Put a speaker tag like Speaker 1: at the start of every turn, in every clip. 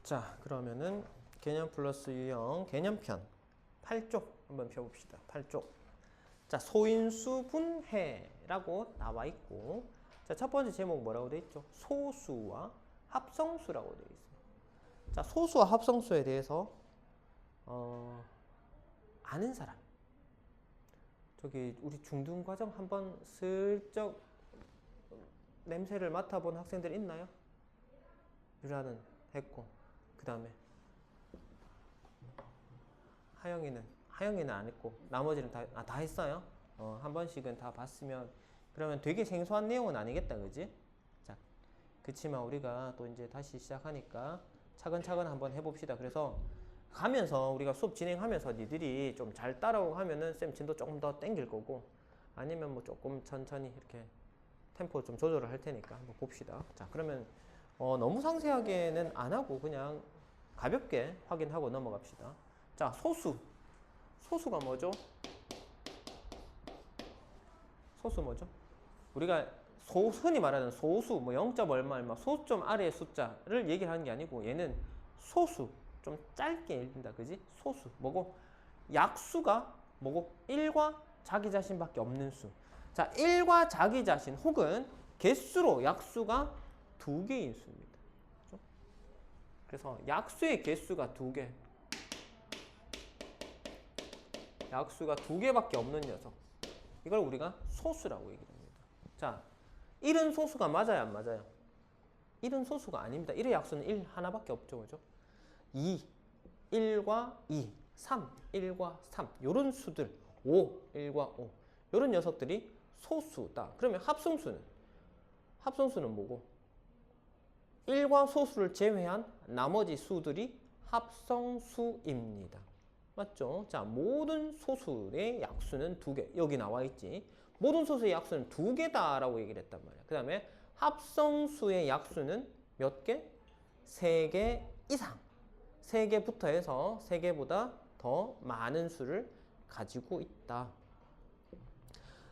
Speaker 1: 자, 그러면은 개념 플러스 유형 개념편 8쪽 한번 펴봅시다. 8쪽. 자, 소인수 분해라고 나와 있고, 자, 첫 번째 제목 뭐라고 되어 있죠? 소수와 합성수라고 되어 있어요. 자, 소수와 합성수에 대해서 아는 사람. 저기 우리 중등과정 한번 슬쩍 냄새를 맡아본 학생들 있나요? 유라는 했고, 그 다음에 하영이는 안 했고, 나머지는 다 했어요. 한 번씩은 다 봤으면, 그러면 되게 생소한 내용은 아니겠다, 그지? 자, 그치만 우리가 또 이제 다시 시작하니까 차근차근 한번 해봅시다. 그래서 가면서 우리가 수업 진행하면서 니들이 좀 잘 따라오고 하면은 쌤 진도 조금 더 땡길 거고, 아니면 뭐 조금 천천히 이렇게 템포 좀 조절을 할 테니까 한번 봅시다. 자, 그러면 너무 상세하게는 안 하고 그냥 가볍게 확인하고 넘어갑시다. 자, 소수가 뭐죠? 소수 뭐죠? 우리가 흔히 말하는 소수, 뭐 0. 얼마 얼마, 소점 아래의 숫자를 얘기하는 게 아니고, 얘는 소수, 좀 짧게 읽는다, 그지? 소수, 뭐고? 약수가 뭐고? 1과 자기 자신밖에 없는 수. 자, 1과 자기 자신 혹은 개수로 약수가 2개인 수입니다. 그렇죠? 그래서 약수의 개수가 2개. 약수가 2개밖에 없는 녀석. 이걸 우리가 소수라고 얘기를 합니다. 자, 1은 소수가 맞아요, 안 맞아요? 1은 소수가 아닙니다. 1의 약수는 1 하나밖에 없죠, 그죠? 2, 1과 2, 3, 1과 3 요런 수들, 5, 1과 5 요런 녀석들이 소수다. 그러면 합성수는 뭐고? 1과 소수를 제외한 나머지 수들이 합성수입니다. 맞죠? 자, 모든 소수의 약수는 2개. 여기 나와 있지. 모든 소수의 약수는 2개다라고 얘기를 했단 말이야. 그 다음에 합성수의 약수는 몇 개? 3개 이상. 3개부터 해서 3개보다 더 많은 수를 가지고 있다.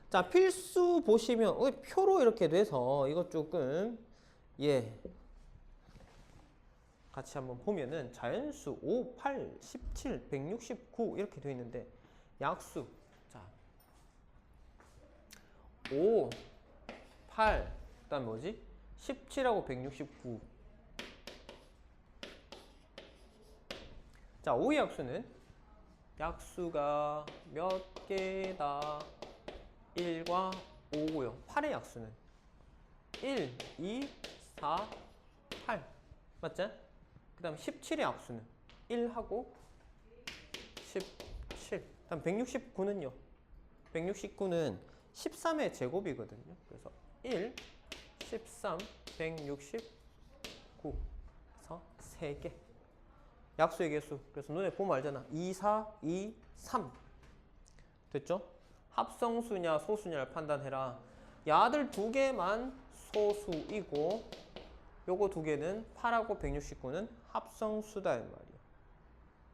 Speaker 1: 자, 필수 보시면 표로 이렇게 돼서 이것 조금 같이 한번 보면은 자연수 5, 8, 17, 169 이렇게 되어 있는데, 약수 자 5, 8, 그다음 뭐지? 17하고 169. 자, 5의 약수는 약수가 몇 개다? 1과 5고요. 8의 약수는 1, 2, 4, 8. 맞죠? 그 다음 17의 약수는 1하고 17. 다음 169는요. 169는 13의 제곱이거든요. 그래서 1, 13, 169. 그래서 3개. 약수의 개수. 그래서 눈에 보면 알잖아. 2, 4, 2, 3. 됐죠? 합성수냐 소수냐를 판단해라. 야들 2개만 소수이고 요거 2개는 8하고 169는 합성수다 이 말이야.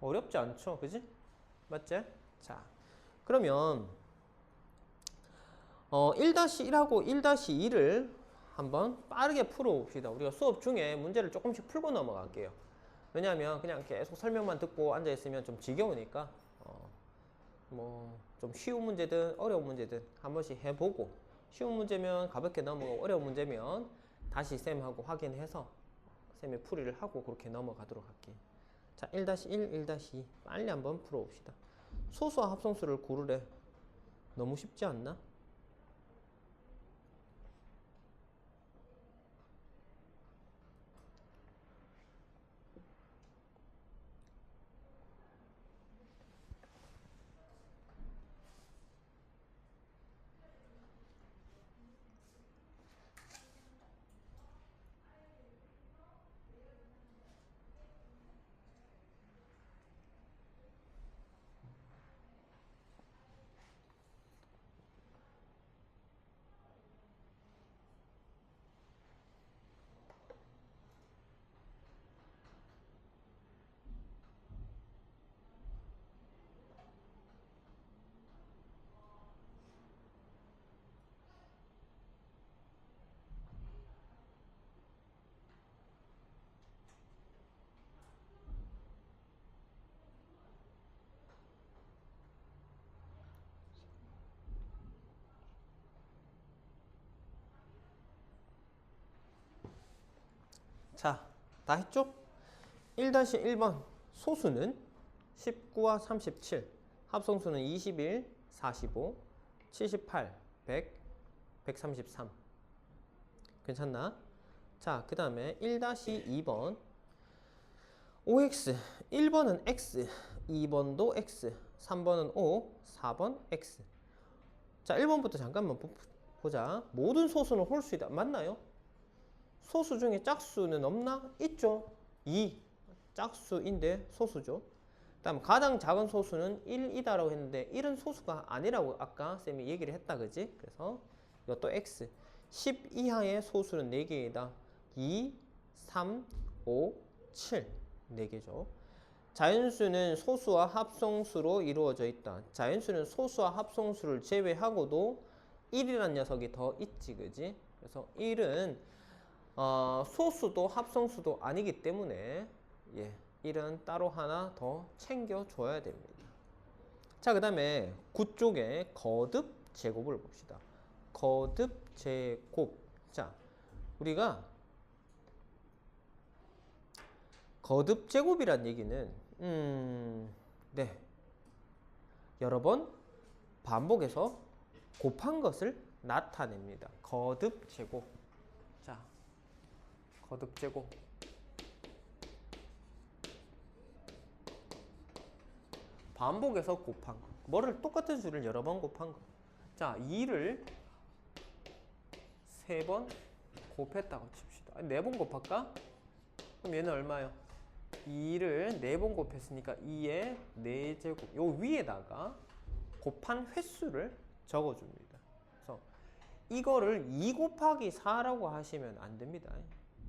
Speaker 1: 어렵지 않죠? 그지? 맞지? 자, 그러면 1-1하고 1-2를 한번 빠르게 풀어봅시다. 우리가 수업 중에 문제를 조금씩 풀고 넘어갈게요. 왜냐하면 그냥 계속 설명만 듣고 앉아있으면 좀 지겨우니까 뭐 좀 쉬운 문제든 어려운 문제든 한 번씩 해보고, 쉬운 문제면 가볍게 넘어가고 어려운 문제면 다시 쌤하고 확인해서 쌤이 풀이를 하고 그렇게 넘어가도록 할게요. 자, 1-1, 1-2 빨리 한번 풀어봅시다. 소수와 합성수를 고르래. 너무 쉽지 않나? 자, 다 했죠? 1-1번 소수는 19와 37, 합성수는 21, 45, 78, 100, 133. 괜찮나? 자, 그 다음에 1-2번 5x, 1번은 x, 2번도 x, 3번은 5, 4번 x. 자, 1번부터 잠깐만 보자. 모든 소수는 홀수이다. 맞나요? 소수 중에 짝수는 없나? 있죠. 2 짝수인데 소수죠. 다음 가장 작은 소수는 1이다라고 했는데 1은 소수가 아니라고 아까 쌤이 얘기를 했다. 그지? 그래서 이것도 x. 10 이하의 소수는 4개이다. 2, 3, 5, 7. 4개죠. 자연수는 소수와 합성수로 이루어져 있다. 자연수는 소수와 합성수를 제외하고도 1이라는 녀석이 더 있지. 그지? 그래서 1은 소수도 합성수도 아니기 때문에 1은 따로 하나 더 챙겨줘야 됩니다. 자, 그 다음에 9쪽에 거듭 제곱을 봅시다. 거듭 제곱. 자, 우리가 거듭 제곱이란 얘기는 네, 여러 번 반복해서 곱한 것을 나타냅니다. 거듭 제곱. 자, 거듭 제곱. 반복해서 곱한 거. 뭐를 똑같은 수를 여러 번 곱한 거. 자, 2를 3번 곱했다고 칩시다. 4번 곱할까? 그럼 얘는 얼마요? 2를 4번 곱했으니까 2의 4제곱. 요 위에다가 곱한 횟수를 적어줍니다. 그래서 이거를 2 곱하기 4라고 하시면 안 됩니다.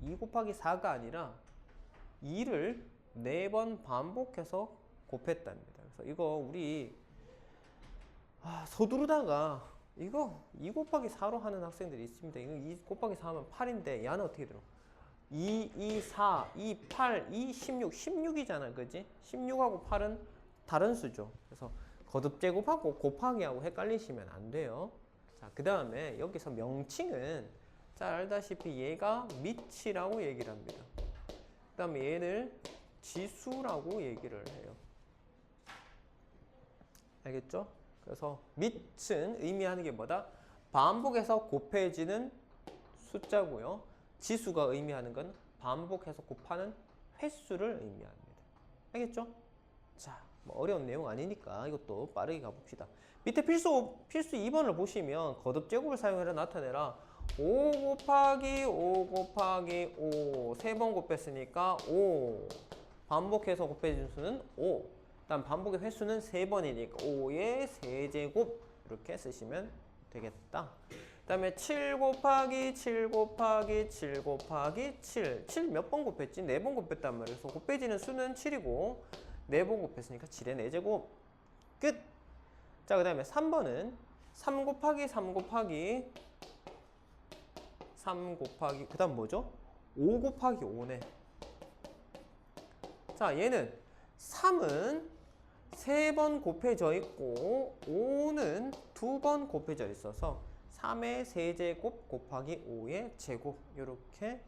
Speaker 1: 2 곱하기 4가 아니라 2를 4번 반복해서 곱했답니다. 그래서 이거 우리 서두르다가 이거 2 곱하기 4로 하는 학생들이 있습니다. 이거 2 곱하기 4 하면 8인데 얘는 어떻게 들어? 2, 2, 4, 2, 8, 2, 16, 16이잖아. 그지? 16하고 8은 다른 수죠. 그래서 거듭 제곱하고 곱하기하고 헷갈리시면 안 돼요. 자, 그 다음에 여기서 명칭은 잘 알다시피 얘가 밑이라고 얘기를 합니다. 그 다음에 얘를 지수라고 얘기를 해요. 알겠죠? 그래서 밑은 의미하는 게 뭐다? 반복해서 곱해지는 숫자고요. 지수가 의미하는 건 반복해서 곱하는 횟수를 의미합니다. 알겠죠? 자, 뭐 어려운 내용 아니니까 이것도 빠르게 가봅시다. 밑에 필수 2번을 보시면 거듭 제곱을 사용해서 나타내라. 5 곱하기 5 곱하기 5 3번 곱했으니까 5 반복해서 곱해진 수는 5. 다음 반복의 횟수는 3번이니까 5의 세제곱 이렇게 쓰시면 되겠다. 그 다음에 7 곱하기 7 곱하기 7 곱하기 7. 7 몇 번 곱했지? 4번 곱했단 말이에요. 그래서 곱해지는 수는 7이고 4번 곱했으니까 7의 4제곱. 끝! 자, 그 다음에 3번은 3 곱하기 3 곱하기 3 곱하기 그 다음 뭐죠? 5 곱하기 5네. 자, 얘는 3은 3번 곱해져 있고 5는 2번 곱해져 있어서 3의 세제곱 곱하기 5의 제곱 이렇게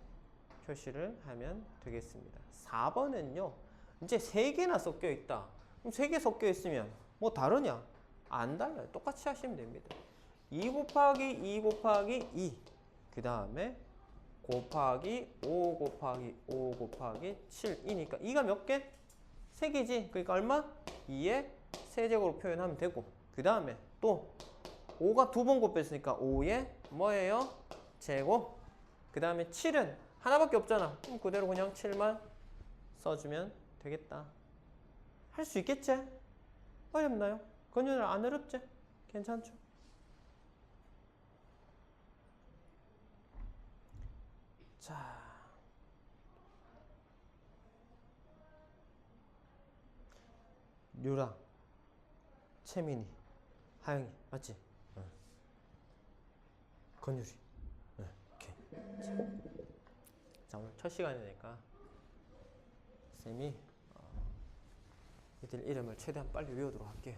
Speaker 1: 표시를 하면 되겠습니다. 4번은요. 이제 3개나 섞여 있다. 그럼 3개 섞여 있으면 뭐 다르냐? 안 달라요. 똑같이 하시면 됩니다. 2 곱하기 2 곱하기 2 그 다음에 곱하기 5 곱하기 5 곱하기 7이니까 2가 몇 개? 3개지. 그러니까 얼마? 2의 세제곱으로 표현하면 되고 그 다음에 또 5가 2번 곱했으니까 5의 뭐예요? 제곱. 그 다음에 7은 하나밖에 없잖아. 그럼 그대로 그냥 7만 써주면 되겠다. 할 수 있겠지? 어렵나요? 건율 안 어렵지? 괜찮죠? 자, 류랑, 채민이, 하영이 맞지? 건율이. 오케이. 자, 오늘 첫 시간이니까 쌤이 이들 이름을 최대한 빨리 외우도록 할게요.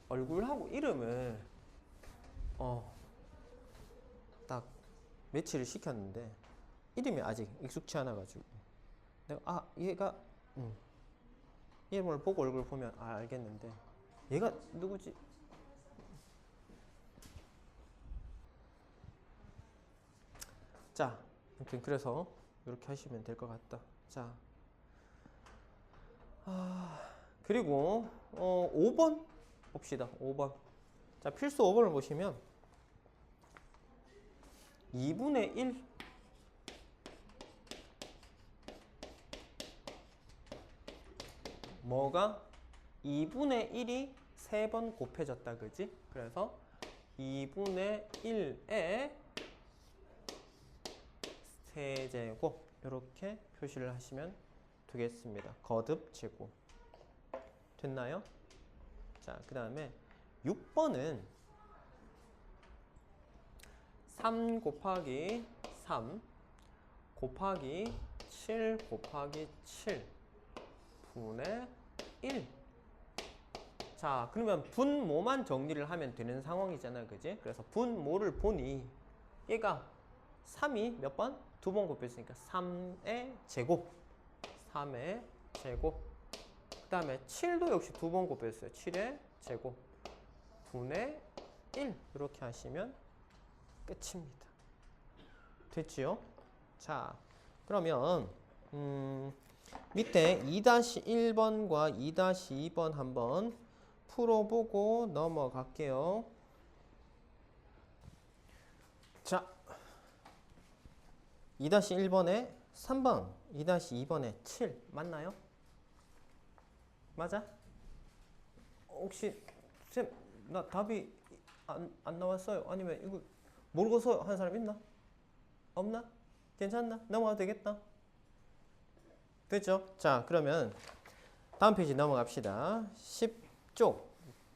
Speaker 1: 얼굴하고 이름을 딱 매치를 시켰는데 이름이 아직 익숙치 않아 가지고 내가 얘가 이름을 보고 얼굴 보면 알겠는데 얘가 누구지? 자, 아무튼 그래서 이렇게 하시면 될 것 같다. 자, 그리고 5번 봅시다. 5번. 자, 필수 5번을 보시면 2분의 1 뭐가 2분의 1이 3번 곱해졌다, 그지? 그래서 2분의 1에 세제곱 이렇게 표시를 하시면 되겠습니다. 거듭 제곱 됐나요? 자, 그 다음에 6번은 3 곱하기 3 곱하기 7 곱하기 7 분의 1. 자, 그러면 분모만 정리를 하면 되는 상황이잖아, 그지? 그래서 분모를 보니 얘가 3이 몇 번? 2번 곱했으니까 3의 제곱 3의 제곱 그 다음에 7도 역시 2번 곱했어요. 7의 제곱 분의 1 이렇게 하시면 끝입니다. 됐지요? 자, 그러면 밑에 2-1번과 2-2번 한번 풀어보고 넘어갈게요. 자, 2-1번에 3번, 2-2번에 7 맞나요? 맞아? 혹시 쌤, 나 답이 안 나왔어요? 아니면 이거 모르고서 하는 사람 있나? 없나? 괜찮나? 넘어가도 되겠다. 됐죠? 자, 그러면 다음 페이지 넘어갑시다. 10쪽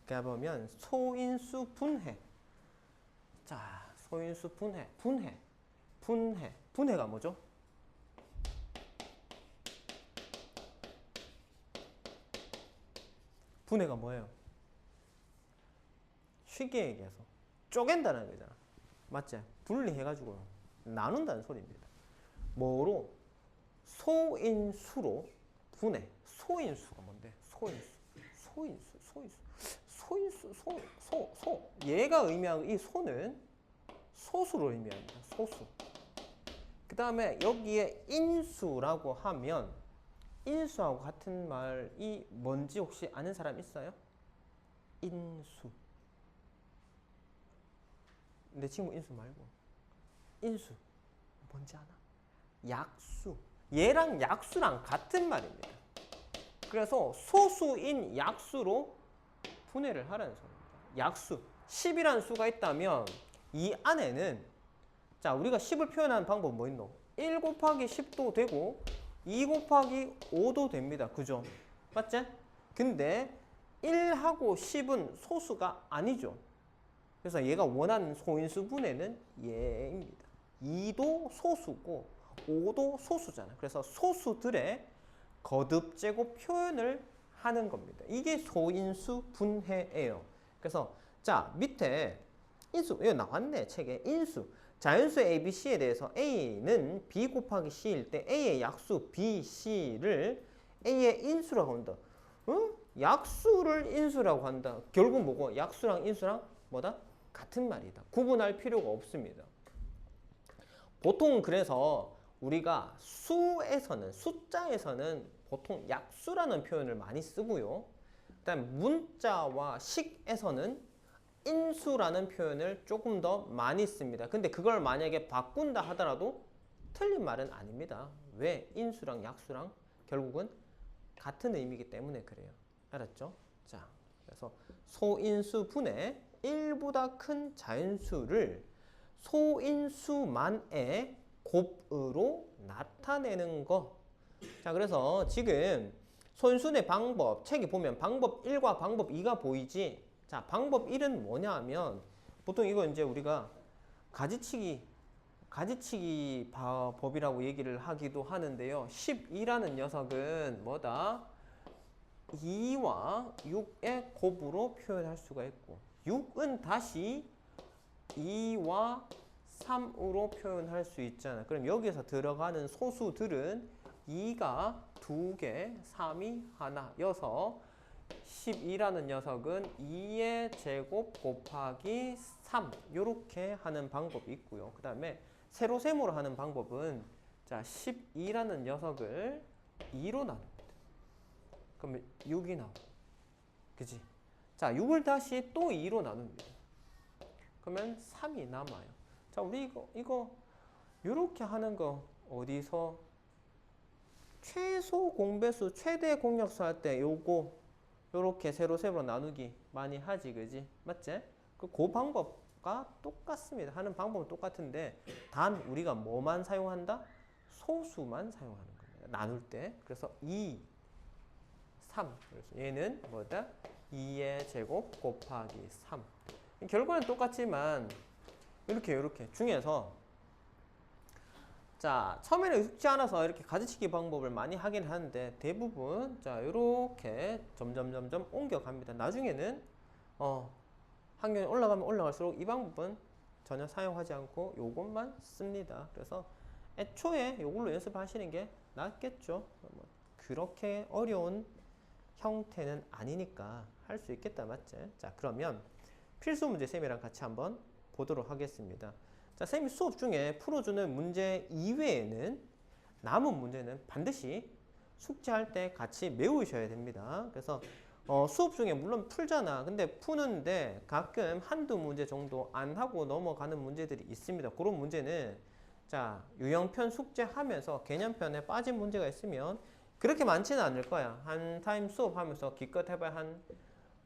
Speaker 1: 가보면 소인수 분해. 자, 소인수 분해가 뭐죠? 분해가 뭐예요? 쉽게 얘기해서 쪼갠다는 거잖아. 맞지? 분리해가지고 나눈다는 소리입니다. 뭐로? 소인수로 분해. 소인수가 뭔데? 소인수. 얘가 의미하는 이 소는 소수로 의미합니다. 소수. 그 다음에 여기에 인수라고 하면 인수하고 같은 말이 뭔지 혹시 아는 사람 있어요? 인수. 내 친구 인수 말고 인수 뭔지 아나? 약수. 얘랑 약수랑 같은 말입니다. 그래서 소수인 약수로 분해를 하라는 소리입니다. 약수 10이라는 수가 있다면 이 안에는 자, 우리가 10을 표현하는 방법 뭐 있노? 1 곱하기 10도 되고 2 곱하기 5도 됩니다. 그죠? 맞지? 근데 1하고 10은 소수가 아니죠. 그래서 얘가 원하는 소인수 분해는 얘입니다. 2도 소수고 5도 소수잖아. 그래서 소수들의 거듭 제곱 표현을 하는 겁니다. 이게 소인수 분해예요. 그래서 자, 밑에 인수 여기 나왔네. 책에 인수. 자연수 A, B, C에 대해서 A는 B 곱하기 C일 때 A의 약수 B, C를 A의 인수라고 한다. 약수를 인수라고 한다. 결국 뭐고? 약수랑 인수랑 뭐다? 같은 말이다. 구분할 필요가 없습니다. 보통 그래서 우리가 수에서는 숫자에서는 보통 약수라는 표현을 많이 쓰고요. 그다음 문자와 식에서는 인수라는 표현을 조금 더 많이 씁니다. 근데 그걸 만약에 바꾼다 하더라도 틀린 말은 아닙니다. 왜? 인수랑 약수랑 결국은 같은 의미이기 때문에 그래요. 알았죠? 자, 그래서 소인수 분해 1보다 큰 자연수를 소인수만의 곱으로 나타내는 거. 자, 그래서 지금 소인수의 방법, 책에 보면 방법 1과 방법 2가 보이지? 자, 방법 1은 뭐냐 하면 보통 이거 이제 우리가 가지치기 법이라고 얘기를 하기도 하는데요. 12라는 녀석은 뭐다? 2와 6의 곱으로 표현할 수가 있고 6은 다시 2와 3으로 표현할 수 있잖아. 그럼 여기서 들어가는 소수들은 2가 2개, 3이 하나여서 12라는 녀석은 2의 제곱 곱하기 3 이렇게 하는 방법이 있고요. 그 다음에 세로세모로 하는 방법은 자 12라는 녀석을 2로 나눕니다. 그러면 6이 나오고 그지? 자 6을 다시 또 2로 나눕니다. 그러면 3이 남아요. 자 우리 이거 이렇게 하는 거 어디서 최소 공배수 최대 공약수 할 때 요거 요렇게 세로세로 나누기 많이 하지 그지? 맞지? 그 방법과 똑같습니다. 하는 방법은 똑같은데 단 우리가 뭐만 사용한다? 소수만 사용하는 겁니다. 나눌 때. 그래서 2, 3. 그래서 얘는 뭐다? 2의 제곱 곱하기 3. 결과는 똑같지만 이렇게 중에서 자 처음에는 익숙지 않아서 이렇게 가지치기 방법을 많이 하긴 하는데 대부분 자 이렇게 점점 옮겨갑니다. 나중에는 학년이 올라가면 올라갈수록 이 방법은 전혀 사용하지 않고 요것만 씁니다. 그래서 애초에 요걸로 연습하시는 게 낫겠죠. 뭐 그렇게 어려운 형태는 아니니까 할 수 있겠다 맞지? 자 그러면 필수 문제 쌤이랑 같이 한번 보도록 하겠습니다. 자, 쌤이 수업 중에 풀어주는 문제 이외에는 남은 문제는 반드시 숙제할 때 같이 외우셔야 됩니다. 그래서 수업 중에 물론 풀잖아. 근데 푸는데 가끔 한두 문제 정도 안 하고 넘어가는 문제들이 있습니다. 그런 문제는 자 유형편 숙제하면서 개념편에 빠진 문제가 있으면 그렇게 많지는 않을 거야. 한 타임 수업하면서 기껏 해봐야 한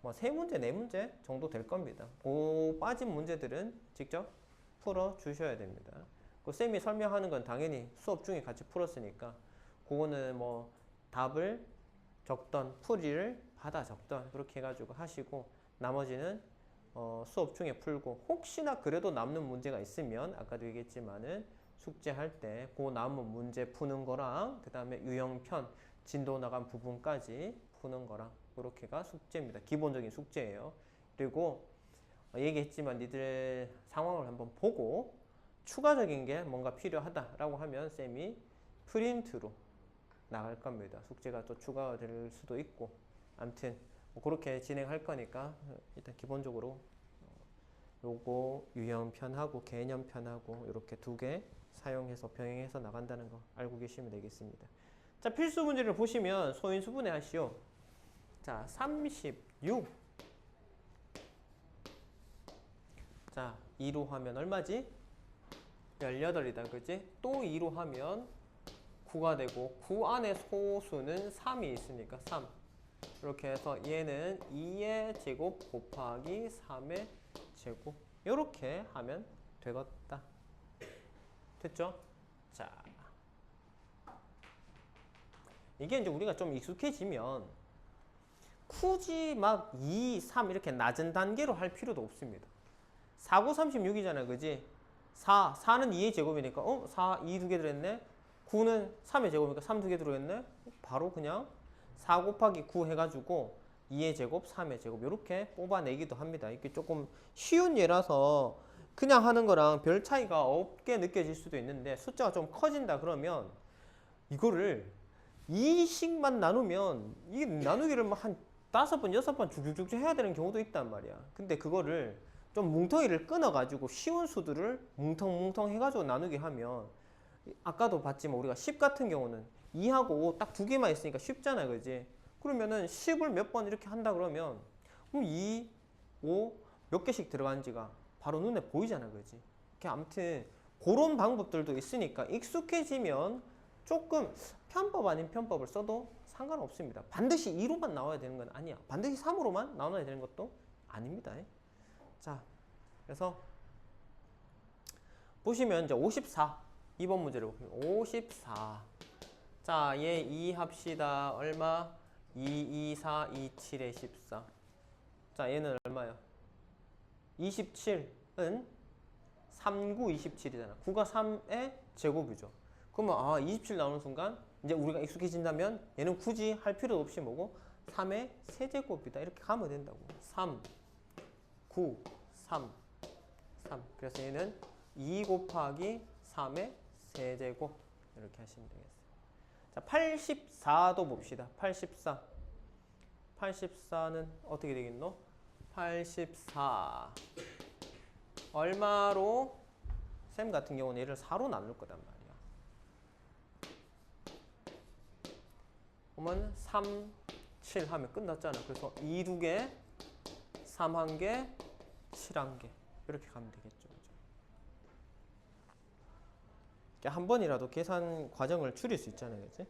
Speaker 1: 뭐 3문제, 4문제 정도 될 겁니다. 그 빠진 문제들은 직접 풀어 주셔야 됩니다. 그 쌤이 설명하는 건 당연히 수업 중에 같이 풀었으니까 그거는 뭐 답을 적던 풀이를 받아 적던 그렇게 해가지고 하시고 나머지는 수업 중에 풀고 혹시나 그래도 남는 문제가 있으면 아까도 얘기했지만은 숙제할 때 그 남은 문제 푸는 거랑 그 다음에 유형편 진도 나간 부분까지 푸는 거랑 그렇게가 숙제입니다. 기본적인 숙제예요. 그리고 얘기했지만 니들 상황을 한번 보고 추가적인 게 뭔가 필요하다라고 하면 쌤이 프린트로 나갈 겁니다. 숙제가 또 추가될 수도 있고 아무튼 뭐 그렇게 진행할 거니까 일단 기본적으로 요거 유형편하고 개념편하고 이렇게 2개 사용해서 병행해서 나간다는 거 알고 계시면 되겠습니다. 자 필수 문제를 보시면 소인수분해 하시오. 자 36 자 2로 하면 얼마지? 18이다 그지? 또 2로 하면 9가 되고 9 안에 소수는 3이 있으니까 3 이렇게 해서 얘는 2의 제곱 곱하기 3의 제곱 이렇게 하면 되겠다. 됐죠? 자 이게 이제 우리가 좀 익숙해지면 굳이 막 2, 3 이렇게 낮은 단계로 할 필요도 없습니다. 4, 9, 36이잖아 그지? 4는 2의 제곱이니까 4, 2 두 개 들어있네. 9는 3의 제곱이니까 3 두 개 들어있네. 바로 그냥 4 곱하기 9 해가지고 2의 제곱, 3의 제곱 이렇게 뽑아내기도 합니다. 이게 조금 쉬운 예라서 그냥 하는 거랑 별 차이가 없게 느껴질 수도 있는데 숫자가 좀 커진다 그러면 이거를 2씩만 나누면 이 나누기를 막 한 5번, 6번 쭉쭉쭉 해야 되는 경우도 있단 말이야. 근데 그거를 좀 뭉텅이를 끊어가지고 쉬운 수들을 뭉텅뭉텅 해가지고 나누게 하면 아까도 봤지만 우리가 10 같은 경우는 2하고 5 딱 2개만 있으니까 쉽잖아 그지? 그러면은 10을 몇 번 이렇게 한다 그러면 2, 5 몇 개씩 들어간지가 바로 눈에 보이잖아 그지? 아무튼 그런 방법들도 있으니까 익숙해지면 조금 편법 아닌 편법을 써도 상관없습니다. 반드시 2로만 나와야 되는 건 아니야. 반드시 3으로만 나와야 되는 것도 아닙니다. 자, 그래서 보시면 이제 54 2번 문제를 보면 54 자, 얘 2 합시다. 얼마? 2, 2, 4, 2, 7에 14 자, 얘는 얼마야? 27은 3, 9, 27이잖아. 9가 3의 제곱이죠. 그러면 27 나오는 순간 이제 우리가 익숙해진다면 얘는 굳이 할 필요 없이 뭐고 3의 세제곱이다. 이렇게 가면 된다고. 3, 9, 3, 3. 그래서 얘는 2 곱하기 3의 세제곱. 이렇게 하시면 되겠어요. 자, 84도 봅시다. 84. 84는 어떻게 되겠노? 84. 얼마로? 쌤 같은 경우는 얘를 4로 나눌 거단 말이야. 그러면 3, 7 하면 끝났잖아. 그래서 2 2개, 3 1개, 7 1개. 이렇게 가면 되겠죠. 한 번이라도 계산 과정을 줄일 수 있잖아요. 그치?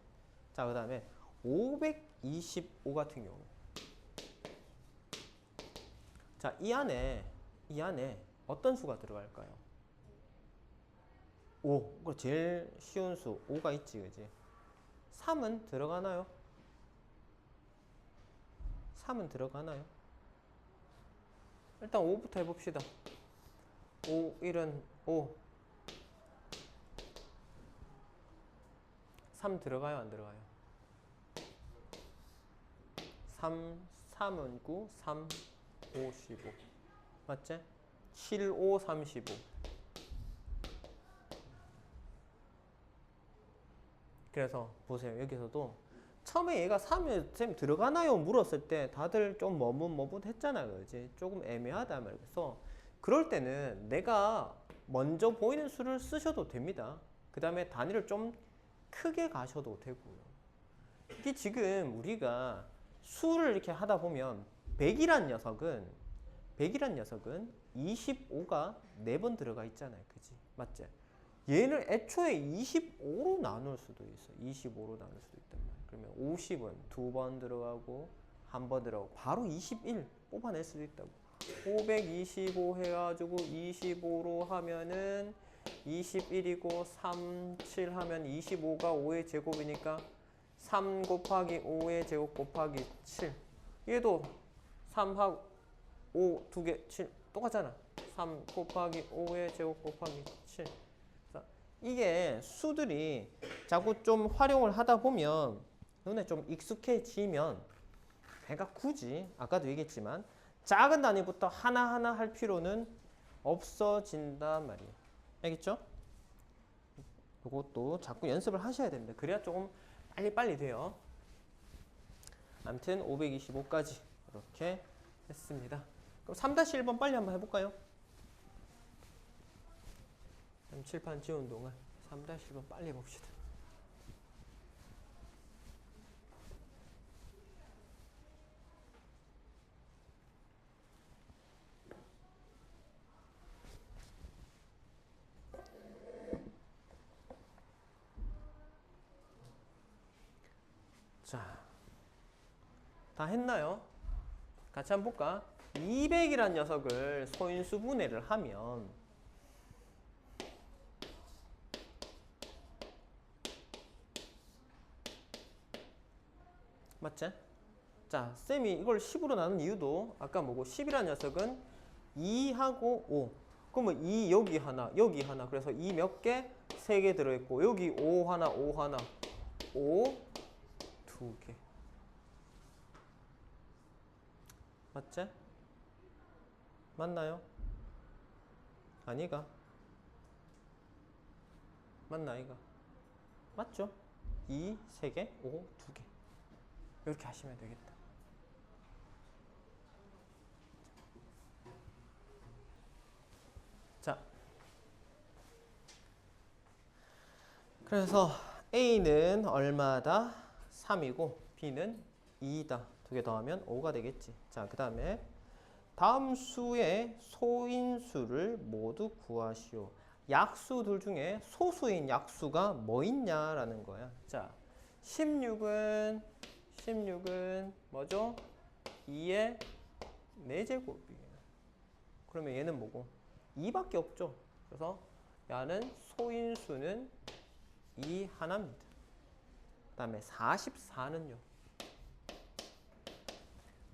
Speaker 1: 자, 그 다음에 525 같은 경우. 자, 이 안에 어떤 수가 들어갈까요? 5. 그 제일 쉬운 수 5가 있지, 그지? 3은 들어가나요? 3은 들어가나요? 일단 5부터 해봅시다. 5, 1은 5. 3 들어가요, 안 들어가요? 3은 9, 3, 5, 15. 맞지? 7, 5, 35. 그래서 보세요. 여기서도 처음에 얘가 3에 쌤 들어가나요? 물었을 때 다들 좀 머뭇머뭇했잖아요. 그지? 조금 애매하다 말이야. 그래서 그럴 때는 내가 먼저 보이는 수를 쓰셔도 됩니다. 그 다음에 단위를 좀 크게 가셔도 되고요. 이게 지금 우리가 수를 이렇게 하다 보면 100이란 녀석은 25가 4번 들어가 있잖아요. 그지? 맞지? 얘는 애초에 25로 나눌 수도 있어. 25로 나눌 수도 있단 말이야. 그러면 50은 2번 들어가고 1번 들어가고 바로 21 뽑아낼 수도 있다고. 525 해가지고 25로 하면은 21이고 3, 7 하면 25가 5의 제곱이니까 3 곱하기 5의 제곱 곱하기 7. 얘도 3하고 5 두 개 7 똑같잖아. 3 곱하기 5의 제곱 곱하기 7. 이게 수들이 자꾸 좀 활용을 하다 보면 눈에 좀 익숙해지면 내가 굳이 아까도 얘기했지만 작은 단위부터 하나하나 할 필요는 없어진단 말이에요. 알겠죠? 이것도 자꾸 연습을 하셔야 됩니다. 그래야 조금 빨리빨리 돼요. 아무튼 525까지 이렇게 했습니다. 그럼 3-1번 빨리 한번 해볼까요? 칠판 지운 동안 3-1번 빨리 해봅시다. 자, 다 했나요? 같이 한번 볼까? 200이란 녀석을 소인수 분해를 하면 맞지? 자, 쌤이 이걸 10으로 나눈 이유도 아까 뭐고 10이라는 녀석은 2하고 5. 그러면 2 여기 하나, 여기 하나. 그래서 2 몇 개? 3개 들어있고 여기 5 하나, 5 하나. 5 2개. 맞지? 맞나요? 아니가? 맞나 아이가? 맞죠? 2, 3개, 5, 2개. 이렇게 하시면 되겠다. 자, 그래서 A는 얼마다? 3이고 B는 2다. 두 개 더하면 5가 되겠지. 자, 그 다음에 다음 수의 소인수를 모두 구하시오. 약수들 중에 소수인 약수가 뭐 있냐라는 거야. 자, 16은 뭐죠? 2의 4제곱이에요. 그러면 얘는 뭐고? 2밖에 없죠. 그래서 얘는 소인수는 2 하나입니다. 그 다음에 44는요.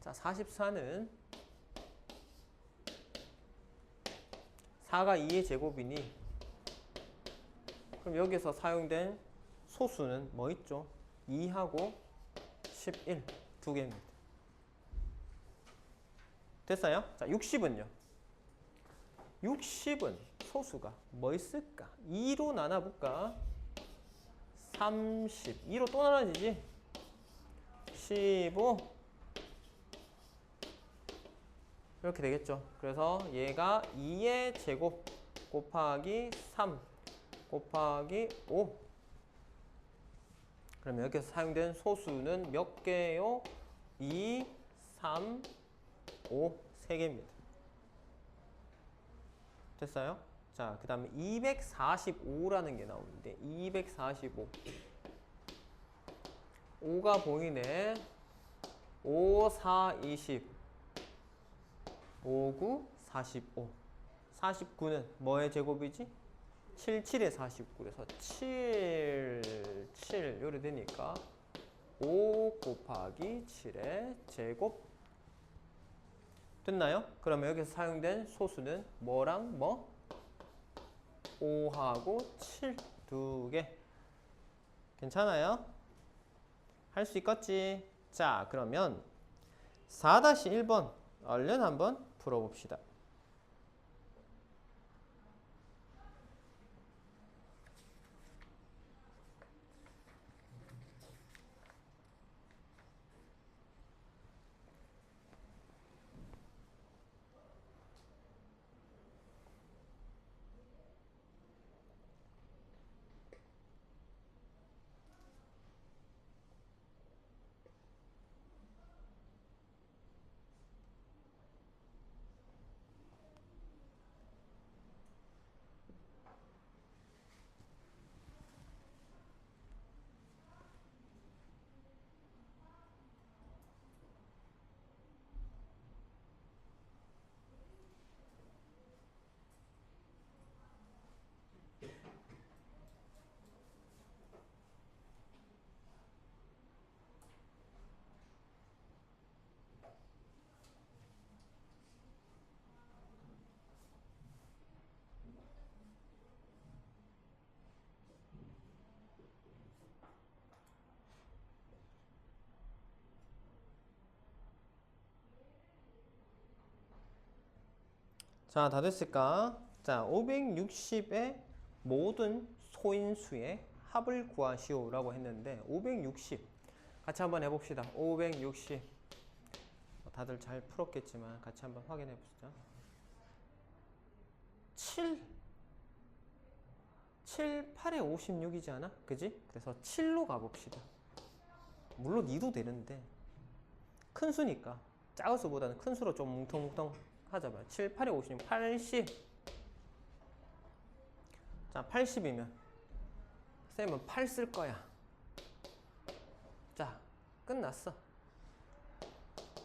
Speaker 1: 자, 44는 4가 2의 제곱이니 그럼 여기서 사용된 소수는 뭐 있죠? 2하고 11 두 개입니다. 됐어요? 자, 60은요. 60은 소수가 뭐 있을까? 2로 나눠볼까? 30. 2로 또 나눠지지? 15. 이렇게 되겠죠. 그래서 얘가 2의 제곱 곱하기 3 곱하기 5. 그러면 여기서 사용된 소수는 몇 개요? 2, 3, 5, 3개입니다. 됐어요? 자, 그 다음에 245라는 게 나오는데 245. 5가 보이네. 5, 4, 20. 5, 9, 45. 49는 뭐의 제곱이지? 7, 7에 49. 그래서 7, 7 요래 되니까 5 곱하기 7의 제곱. 됐나요? 그러면 여기서 사용된 소수는 뭐랑 뭐? 5하고 7 두 개. 괜찮아요? 할 수 있겠지? 자, 그러면 4-1번 얼른 한번 풀어봅시다. 자, 다 됐을까? 자, 560의 모든 소인수의 합을 구하시오라고 했는데 560 같이 한번 해봅시다. 560 다들 잘 풀었겠지만 같이 한번 확인해 보시죠. 7, 8에 56이지 않아? 그지? 그래서 7로 가봅시다. 물론 2도 되는데 큰 수니까 작은 수보다는 큰 수로 좀 뭉텅뭉텅 하자마자 7, 8에 56, 80. 자, 80이면 쌤은 8 쓸 거야. 자, 끝났어.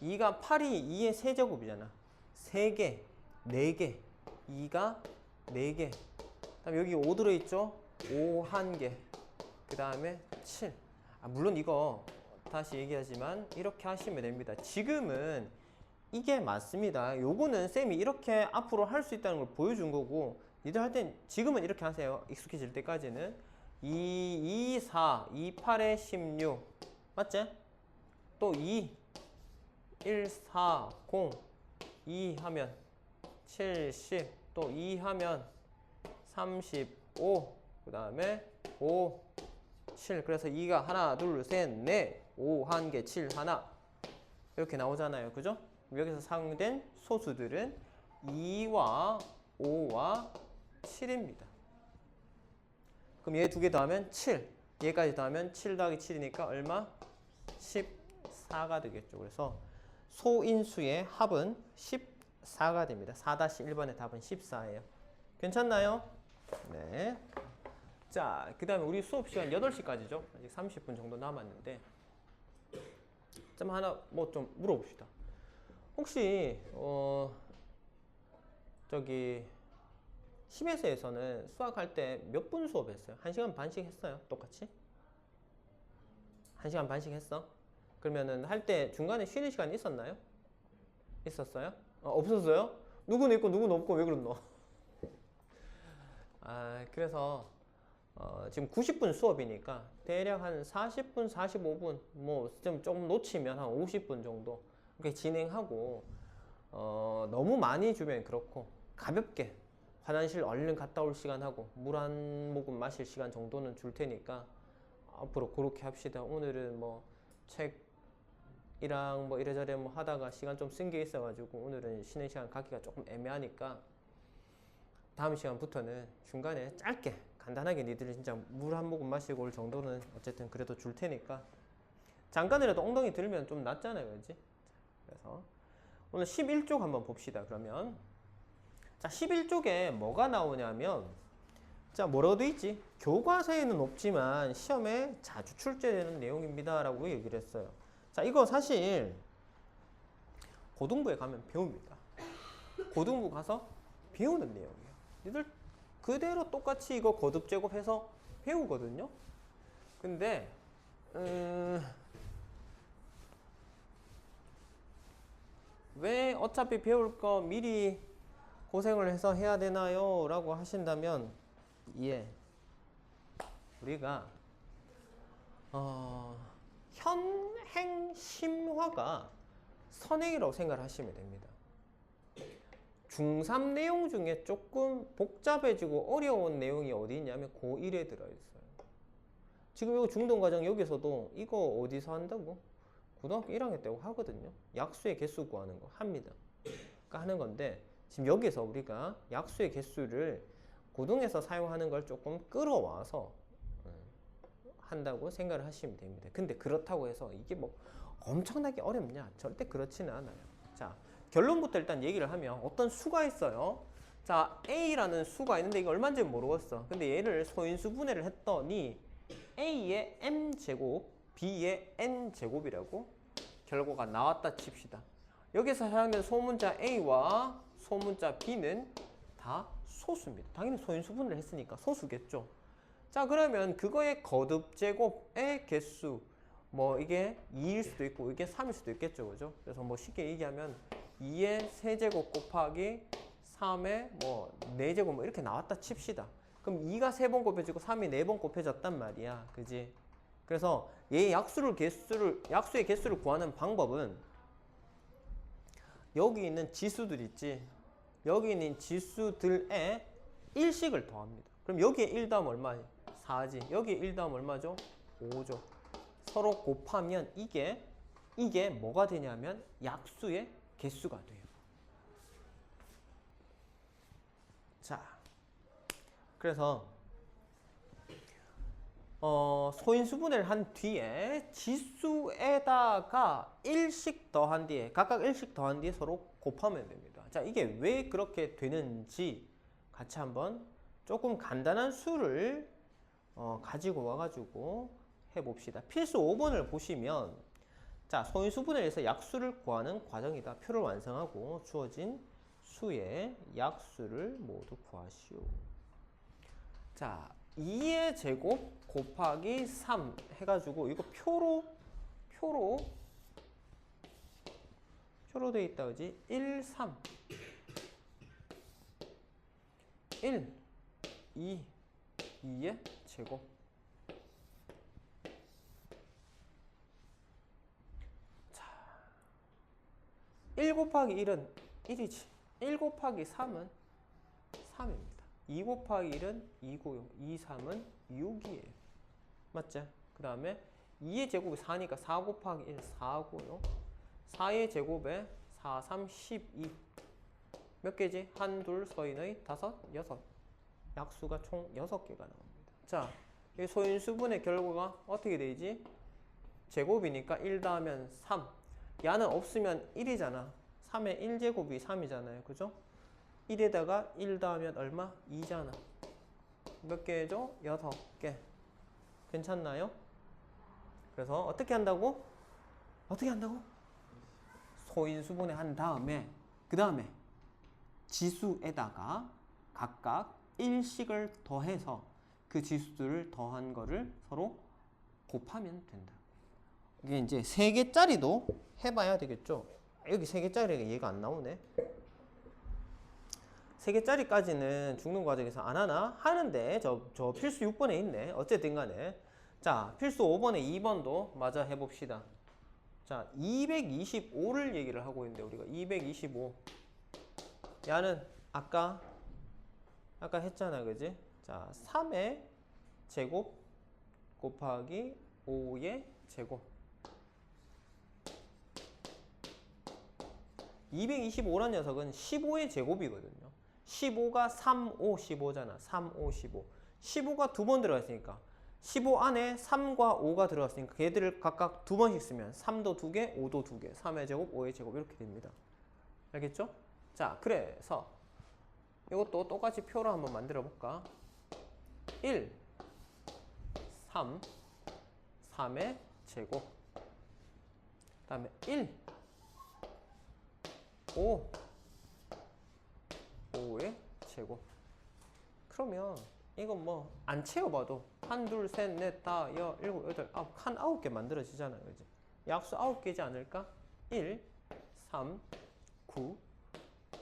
Speaker 1: 2가 8이 2의 세제곱이잖아. 3개, 4개, 2가 4개. 그 다음에 여기 5 들어있죠? 5 1개. 그 다음에 7. 물론 이거 다시 얘기하지만 이렇게 하시면 됩니다. 지금은 이게 맞습니다. 요거는 쌤이 이렇게 앞으로 할 수 있다는 걸 보여준 거고, 니들 할 땐 지금은 이렇게 하세요. 익숙해질 때까지는 2, 2, 4, 2, 8에 16 맞지? 또 2, 1, 4, 0 2 하면 70 또 2 하면 35 그 다음에 5, 7 그래서 2가 하나, 둘, 셋, 넷 5 1개, 7 하나 이렇게 나오잖아요. 그죠? 여기서 사용된 소수들은 2와 5와 7입니다. 그럼 얘 두 개 더하면 7. 얘까지 더하면 7 더하기 7이니까 얼마? 14가 되겠죠. 그래서 소인수의 합은 14가 됩니다. 4-1번의 답은 14예요. 괜찮나요? 네. 자, 그 다음에 우리 수업 시간 8시까지죠. 아직 30분 정도 남았는데 좀 하나 뭐 좀 물어봅시다. 혹시 저기 심해서에서는 수학할 때 몇 분 수업했어요? 1시간 반씩 했어요? 똑같이? 1시간 반씩 했어? 그러면은 할 때 중간에 쉬는 시간이 있었나요? 있었어요? 없었어요? 누구는 있고 누구는 없고 왜 그랬노? 그래서 지금 90분 수업이니까 대략 한 40분, 45분 뭐 좀 조금 놓치면 한 50분 정도 이렇게 진행하고 너무 많이 주면 그렇고 가볍게 화장실 얼른 갔다 올 시간 하고 물 한 모금 마실 시간 정도는 줄 테니까 앞으로 그렇게 합시다. 오늘은 뭐 책이랑 뭐 이래저래 뭐 하다가 시간 좀 쓴 게 있어가지고 오늘은 쉬는 시간 갖기가 조금 애매하니까 다음 시간부터는 중간에 짧게 간단하게 니들이 진짜 물 한 모금 마시고 올 정도는 어쨌든 그래도 줄 테니까 잠깐이라도 엉덩이 들면 좀 낫잖아요, 그지? 그래서 오늘 11쪽 한번 봅시다. 그러면 자, 11쪽에 뭐가 나오냐면 자, 뭐라고 돼 있지? 교과서에는 없지만 시험에 자주 출제되는 내용입니다 라고 얘기를 했어요. 자, 이거 사실 고등부에 가면 배웁니다. 고등부 가서 배우는 내용이에요. 니들 그대로 똑같이 이거 거듭 제곱해서 배우거든요. 근데 왜 어차피 배울 거 미리 고생을 해서 해야 되나요? 라고 하신다면 우리가 현행 심화가 선행이라고 생각을 하시면 됩니다. 중3 내용 중에 조금 복잡해지고 어려운 내용이 어디 있냐면 고1에 들어있어요. 지금 이거 중등과정 여기서도 이거 어디서 한다고? 고등학교 1학년 때 하거든요. 약수의 개수 구하는 거 합니다. 그러니까 하는 건데 지금 여기서 우리가 약수의 개수를 고등에서 사용하는 걸 조금 끌어와서 한다고 생각을 하시면 됩니다. 근데 그렇다고 해서 이게 뭐 엄청나게 어렵냐? 절대 그렇지는 않아요. 자, 결론부터 일단 얘기를 하면 어떤 수가 있어요. 자, A라는 수가 있는데 이거 얼마인지 모르겠어. 근데 얘를 소인수 분해를 했더니 A의 M제곱, B의 N제곱이라고 결과가 나왔다 칩시다. 여기서 사용된 소문자 A와 소문자 B는 다 소수입니다. 당연히 소인수 분해를 했으니까 소수겠죠. 자, 그러면 그거의 거듭제곱의 개수 뭐 이게 2일 수도 있고 이게 3일 수도 있겠죠. 그죠? 그래서 뭐 쉽게 얘기하면 2의 세제곱 곱하기 3의 뭐 4제곱 뭐 이렇게 나왔다 칩시다. 그럼 2가 3번 곱해지고 3이 4번 곱해졌단 말이야. 그지? 그래서 얘 약수의 개수를 구하는 방법은 여기 있는 지수들 있지? 여기 있는 지수들에 1씩을 더합니다. 그럼 여기에 1 더하면 얼마니? 4지. 여기에 1 더하면 얼마죠? 5죠. 서로 곱하면 이게 뭐가 되냐면 약수의 개수가 돼요. 자, 그래서 소인수 분해를 한 뒤에 지수에다가 1씩 더한 뒤에 각각 1씩 더한 뒤에 서로 곱하면 됩니다. 자, 이게 왜 그렇게 되는지 같이 한번 조금 간단한 수를 가지고 와가지고 해봅시다. 필수 5번을 보시면 자, 소인수 분해를 해서 약수를 구하는 과정이다. 표를 완성하고 주어진 수의 약수를 모두 구하시오. 자, 2의 제곱 곱하기 3 해가지고 이거 표로 돼 있다, 그지? 1, 3 1 2의 제곱. 자, 1 곱하기 1은 1이지. 1 곱하기 3은 3입니다. 2 곱하기 1은 2고요. 2, 3은 6이에요. 맞죠? 그 다음에 2의 제곱이 4니까 4 곱하기 1, 4고요. 4의 제곱에 4, 3, 12. 몇 개지? 1, 2, 서인의 5, 6. 약수가 총 6개가 나옵니다. 자, 이 소인수분의 결과가 어떻게 되지? 제곱이니까 1 더하면 3. 야는 없으면 1이잖아. 3의 1제곱이 3이잖아요. 그죠? 1에다가 1 더하면 얼마? 2잖아. 몇 개죠? 6개. 괜찮나요? 그래서 어떻게 한다고? 소인수분해 한 다음에 그 다음에 지수에다가 각각 1씩을 더해서 그 지수들을 더한 거를 서로 곱하면 된다. 이게 이제 3개짜리도 해봐야 되겠죠? 여기 3개짜리가 얘가 안 나오네. 3개짜리까지는 죽는 과정에서 안 하나? 하는데 저 필수 6번에 있네. 어쨌든 간에 자, 필수 5번에 2번도 마저 해봅시다. 자, 225를 얘기를 하고 있는데 우리가 225. 야는 아까 했잖아, 그지? 자, 3의 제곱 곱하기 5의 제곱. 225란 녀석은 15의 제곱이거든요. 15가 3, 5, 15잖아. 3, 5, 15. 15가 두 번 들어갔으니까 15 안에 3과 5가 들어갔으니까 걔들을 각각 두 번씩 쓰면 3도 두 개, 5도 두 개. 3의 제곱, 5의 제곱 이렇게 됩니다. 알겠죠? 자, 그래서 이것도 똑같이 표로 한번 만들어 볼까? 1, 3, 3의 제곱. 그 다음에 1, 5, 5의 제곱. 그러면 이건 뭐 안 채워봐도 1, 2, 3, 4, 5, 6, 7, 8, 9, 한 9개 만들어지잖아요. 그지? 약수 9개지 않을까? 1, 3, 9,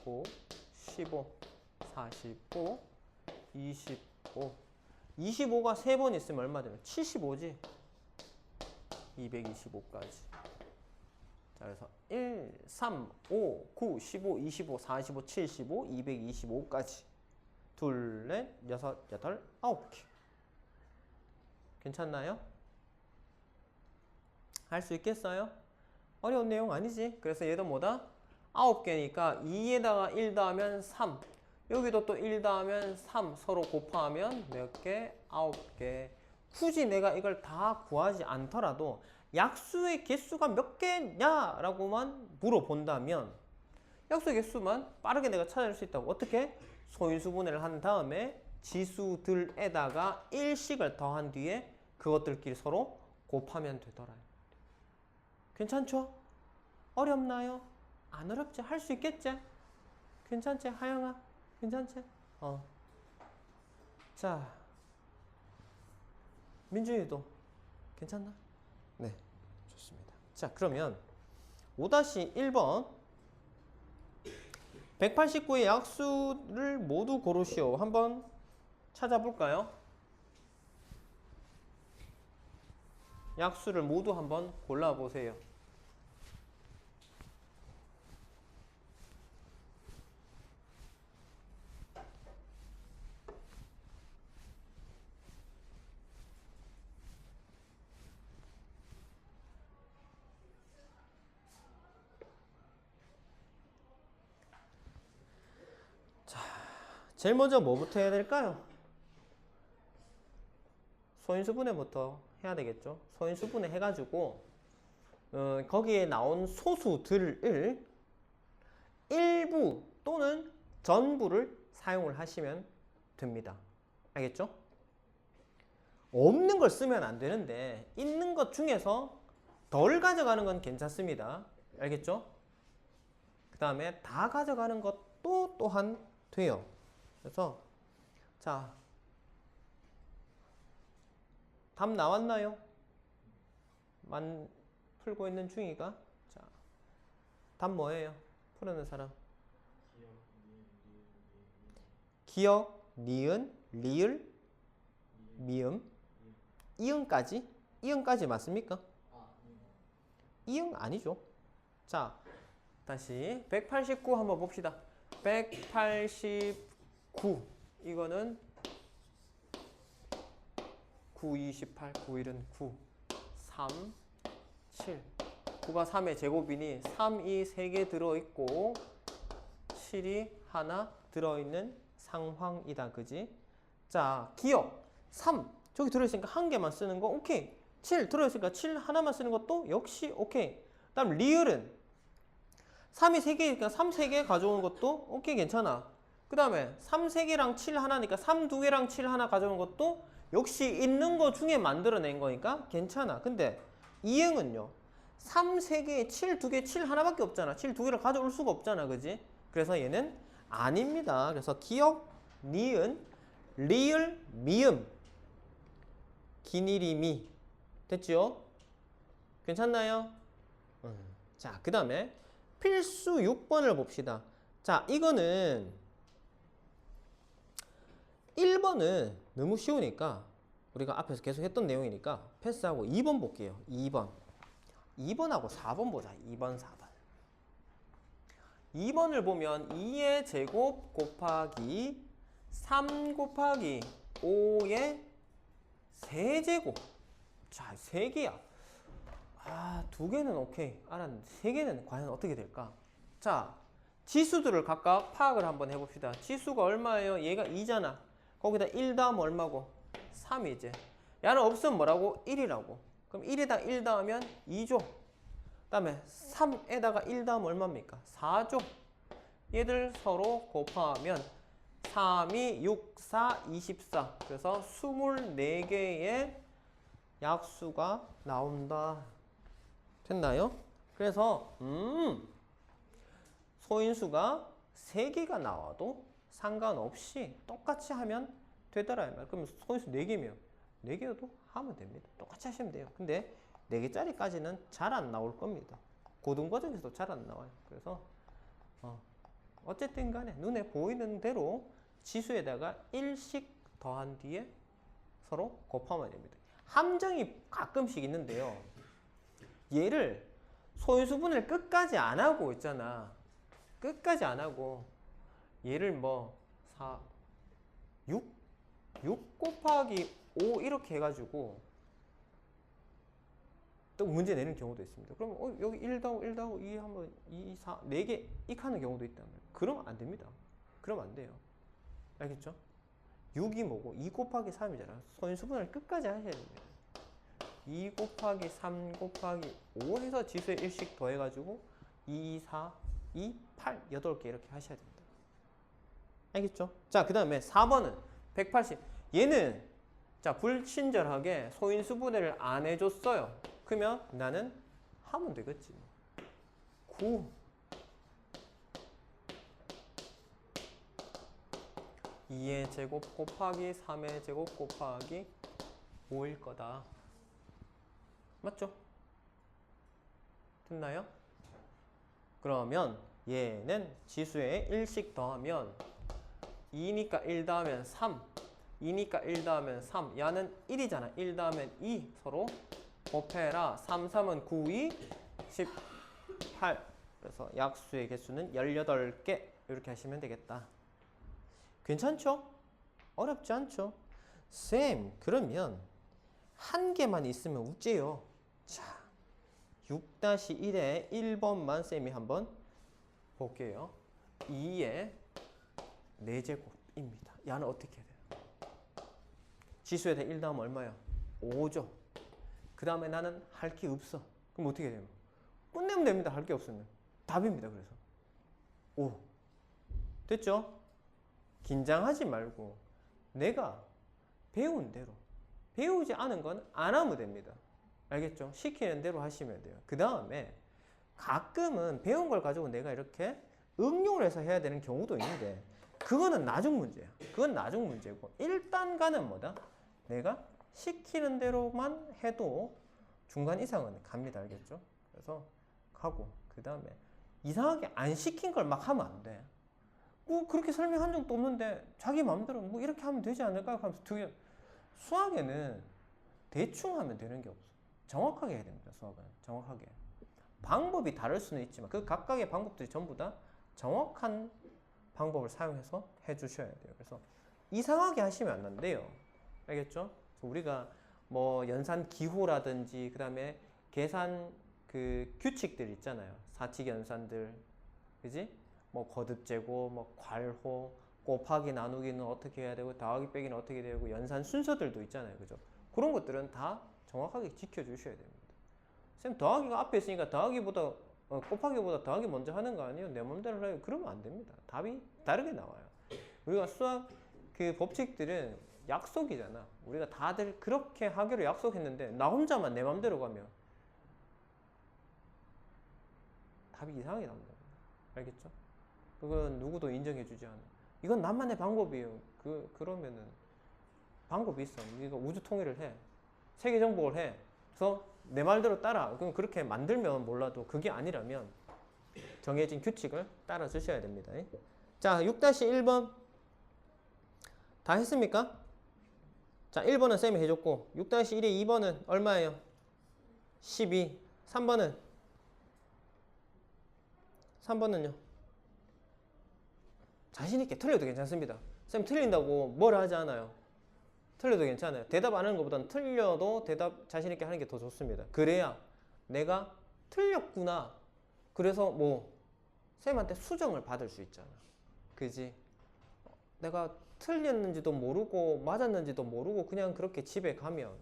Speaker 1: 5, 15, 45, 25. 25가 3번 있으면 얼마 되면 75지? 225까지. 자, 그래서 1, 3, 5, 9, 15, 25, 45, 75, 225까지. 둘, 넷, 여섯, 여덟, 9개. 괜찮나요? 할 수 있겠어요? 어려운 내용 아니지? 그래서 얘도 뭐다? 9개니까 2에다가 1 더하면 3. 여기도 또 1 더하면 3. 서로 곱하면 몇 개? 9개. 굳이 내가 이걸 다 구하지 않더라도 약수의 개수가 몇 개냐? 라고만 물어본다면 약수의 개수만 빠르게 내가 찾아낼 수 있다고. 어떻게? 소인수분해를 한 다음에 지수들에다가 1씩을 더한 뒤에 그것들끼리 서로 곱하면 되더라. 괜찮죠? 어렵나요? 안 어렵지? 할 수 있겠지? 괜찮지? 하영아? 괜찮지? 자, 민준이도 괜찮나? 네, 좋습니다. 자, 그러면 5-1번 189의 약수를 모두 고르시오. 한번 찾아볼까요? 약수를 모두 한번 골라보세요. 제일 먼저 뭐부터 해야 될까요? 소인수분해부터 해야 되겠죠. 소인수분해 해가지고 거기에 나온 소수들을 일부 또는 전부를 사용을 하시면 됩니다. 알겠죠? 없는 걸 쓰면 안 되는데 있는 것 중에서 덜 가져가는 건 괜찮습니다. 알겠죠? 그 다음에 다 가져가는 것도 또한 돼요. 그래서 자, 답 나왔나요? 풀고 있는 중이가? 자, 답 뭐예요? 풀어낸 사람. 기역, 니은, 리을, 미음, 이응까지? 이응까지 맞습니까? 이응 아니죠. 자, 다시 189 한번 봅시다. 189 이거는 9, 28, 9일은 9, 3, 7 9가 3의 제곱이니 3이 3개 들어있고 7이 하나 들어있는 상황이다. 그지? 자, 기억 3 저기 들어있으니까 한 개만 쓰는 거 오케이. 7 들어있으니까 7 하나만 쓰는 것도 역시 오케이. 그 다음 리을은 3이 3개니까 3 3개 가져오는 것도 오케이 괜찮아. 그 다음에 3 3개랑 7 하나니까 3 2개랑 7 하나 가져오는 것도 역시 있는 거 중에 만들어낸 거니까 괜찮아. 근데 이응은요 3 3개에 7 2개 7 하나밖에 없잖아. 7 2개를 가져올 수가 없잖아. 그지? 그래서 얘는 아닙니다. 그래서 기역, 니은, 리을, 미음, 기니리미 됐죠? 괜찮나요? 자, 그 다음에 필수 6번을 봅시다. 자, 이거는 1번은 너무 쉬우니까 우리가 앞에서 계속 했던 내용이니까 패스하고 2번 볼게요. 2번 2번하고 4번 보자. 2번, 4번. 2번을 보면 2의 제곱 곱하기 3 곱하기 5의 세제곱. 자, 3개야. 아, 2개는 오케이. 알았는데 3개는 과연 어떻게 될까? 자, 지수들을 각각 파악을 한번 해봅시다. 지수가 얼마예요? 얘가 2잖아. 거기다 1 더하면 얼마고? 3이지. 얘는 없으면 뭐라고? 1이라고. 그럼 1에다 1 더하면 2죠. 그 다음에 3에다가 1 더하면 얼마입니까? 4죠. 얘들 서로 곱하면 3이 6, 4, 24. 그래서 24개의 약수가 나온다. 됐나요? 그래서 소인수가 3개가 나와도 상관없이 똑같이 하면 되더라. 그럼 소인수 4개면 4개여도 하면 됩니다. 똑같이 하시면 돼요. 근데 4개짜리까지는 잘 안 나올 겁니다. 고등과정에서도 잘 안 나와요. 그래서 어쨌든 간에 눈에 보이는 대로 지수에다가 1씩 더한 뒤에 서로 곱하면 됩니다. 함정이 가끔씩 있는데요. 얘를 소인수분해를 끝까지 안 하고 있잖아. 끝까지 안 하고 얘를 뭐 6 곱하기 5 이렇게 해가지고 또 문제 내는 경우도 있습니다. 그러면 여기 1 더하고 1 더하고 2 한번 2, 4, 4개 이렇게 하는 경우도 있다면 그러면 안 됩니다. 그러면 안 돼요. 알겠죠? 6이 뭐고 2 곱하기 3이잖아. 소인수분해를 끝까지 하셔야 됩니다. 2 곱하기 3 곱하기 5 해서 지수에 1씩 더해가지고 2, 4, 2, 8, 8개 이렇게 하셔야 됩니다. 알겠죠? 자, 그 다음에 4번은 180. 얘는 자 불친절하게 소인수분해를 안 해줬어요. 그러면 나는 하면 되겠지. 9 2의 제곱 곱하기 3의 제곱 곱하기 5일 거다. 맞죠? 됐나요? 그러면 얘는 지수에 1씩 더하면 2니까 1 더하면 3 2니까 1 더하면 3 얘는 1이잖아. 1 더하면 2 서로 곱해라. 3, 3은 9, 2, 18. 그래서 약수의 개수는 18개 이렇게 하시면 되겠다. 괜찮죠? 어렵지 않죠? 쌤, 그러면 한 개만 있으면 우째요. 자, 6-1의 1번만 쌤이 한번 볼게요. 2의 4제곱입니다. 얘는 어떻게 해야 돼요? 지수에다 1 더하면 얼마야? 5죠. 그 다음에 나는 할 게 없어. 그럼 어떻게 해야 돼요? 끝내면 됩니다. 할 게 없으면. 답입니다. 그래서 5. 됐죠? 긴장하지 말고 내가 배운 대로 배우지 않은 건 안 하면 됩니다. 알겠죠? 시키는 대로 하시면 돼요. 그 다음에 가끔은 배운 걸 가지고 내가 이렇게 응용을 해서 해야 되는 경우도 있는데 그거는 나중 문제야. 그건 나중 문제고 일단가는 뭐다? 내가 시키는 대로만 해도 중간 이상은 갑니다. 알겠죠? 그래서 가고 그 다음에 이상하게 안 시킨 걸 막 하면 안 돼. 뭐 그렇게 설명한 적도 없는데 자기 마음대로 뭐 이렇게 하면 되지 않을까 하면서 되게 수학에는 대충 하면 되는 게 없어. 정확하게 해야 됩니다. 수학은 정확하게. 방법이 다를 수는 있지만 그 각각의 방법들이 전부 다 정확한 방법을 사용해서 해주셔야 돼요. 그래서 이상하게 하시면 안 돼요. 알겠죠? 그래서 우리가 뭐 연산 기호라든지 그 다음에 계산 그 규칙들 있잖아요. 사칙 연산들, 그지? 뭐 거듭제곱, 뭐 괄호, 곱하기 나누기는 어떻게 해야 되고 더하기 빼기는 어떻게 되고 연산 순서들도 있잖아요. 그죠? 그런 것들은 다 정확하게 지켜주셔야 됩니다. 쌤 더하기가 앞에 있으니까 더하기보다 곱하기보다 더하기 먼저 하는 거 아니에요? 내 맘대로 해요. 그러면 안 됩니다. 답이 다르게 나와요. 우리가 수학 그 법칙들은 약속이잖아. 우리가 다들 그렇게 하기로 약속했는데 나 혼자만 내 맘대로 가면 답이 이상하게 나옵니다. 알겠죠? 그건 누구도 인정해주지 않아. 이건 나만의 방법이에요. 그러면은 방법이 있어. 네가 우주 통일을 해. 세계 정복을 해. 그래서 내 말대로 따라. 그럼 그렇게 만들면 몰라도 그게 아니라면 정해진 규칙을 따라 주셔야 됩니다. 자, 6-1번 다 했습니까? 자, 1번은 쌤이 해줬고 6-1의 2번은 얼마예요? 12. 3번은? 3번은요? 자신있게 틀려도 괜찮습니다. 쌤 틀린다고 뭐라 하지 않아요. 틀려도 괜찮아요. 대답 안 하는 것보다는 틀려도 대답 자신있게 하는 게 더 좋습니다. 그래야 내가 틀렸구나. 그래서 뭐 쌤한테 수정을 받을 수 있잖아. 그지? 내가 틀렸는지도 모르고 맞았는지도 모르고 그냥 그렇게 집에 가면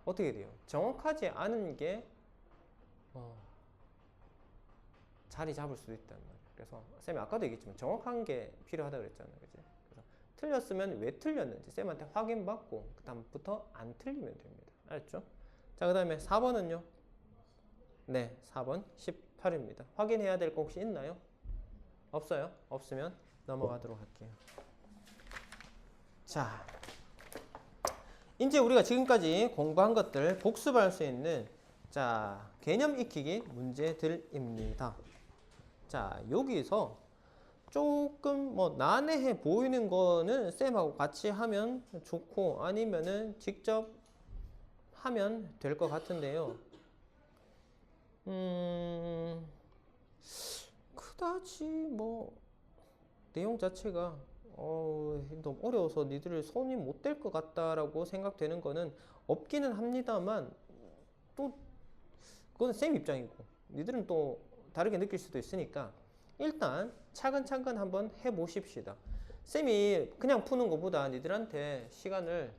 Speaker 1: 어떻게 돼요? 정확하지 않은 게 자리 잡을 수도 있단 말이에요. 그래서 쌤이 아까도 얘기했지만 정확한 게 필요하다 그랬잖아요. 그지? 그래서 틀렸으면 왜 틀렸는지 쌤한테 확인받고 그 다음부터 안 틀리면 됩니다. 알았죠? 자, 그 다음에 4번은요? 네, 4번 18입니다. 확인해야 될 거 혹시 있나요? 없어요? 없으면 넘어가도록 할게요. 자, 이제 우리가 지금까지 공부한 것들 복습할 수 있는 자, 개념 익히기 문제들입니다. 자, 여기서 조금 뭐 난해해 보이는 거는 쌤하고 같이 하면 좋고 아니면은 직접 하면 될 것 같은데요. 그다지 뭐 내용 자체가 너무 어려워서 니들 손이 못 댈 것 같다라고 생각되는 거는 없기는 합니다만 또 그건 쌤 입장이고 니들은 또 다르게 느낄 수도 있으니까 일단 차근차근 한번 해보십시다. 쌤이 그냥 푸는 것보다 니들한테 시간을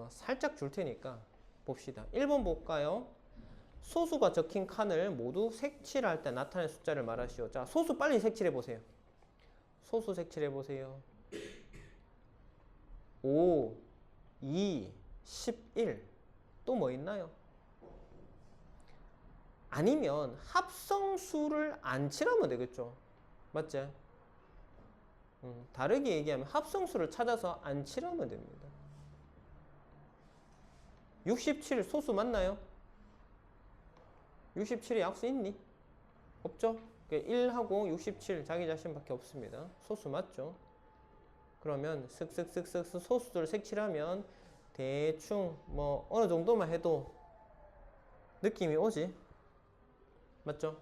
Speaker 1: 살짝 줄 테니까 봅시다. 1번 볼까요? 소수가 적힌 칸을 모두 색칠할 때 나타낸 숫자를 말하시오. 자, 소수 빨리 색칠해 보세요. 소수 색칠해 보세요. 5, 2, 11. 또 뭐 있나요? 아니면 합성수를 안 칠하면 되겠죠. 맞지? 다르게 얘기하면 합성수를 찾아서 안 칠하면 됩니다. 67 소수 맞나요? 67에 약수 있니? 없죠? 1하고 67 자기 자신밖에 없습니다. 소수 맞죠? 그러면 슥슥슥슥 소수들 색칠하면 대충 뭐 어느 정도만 해도 느낌이 오지? 맞죠?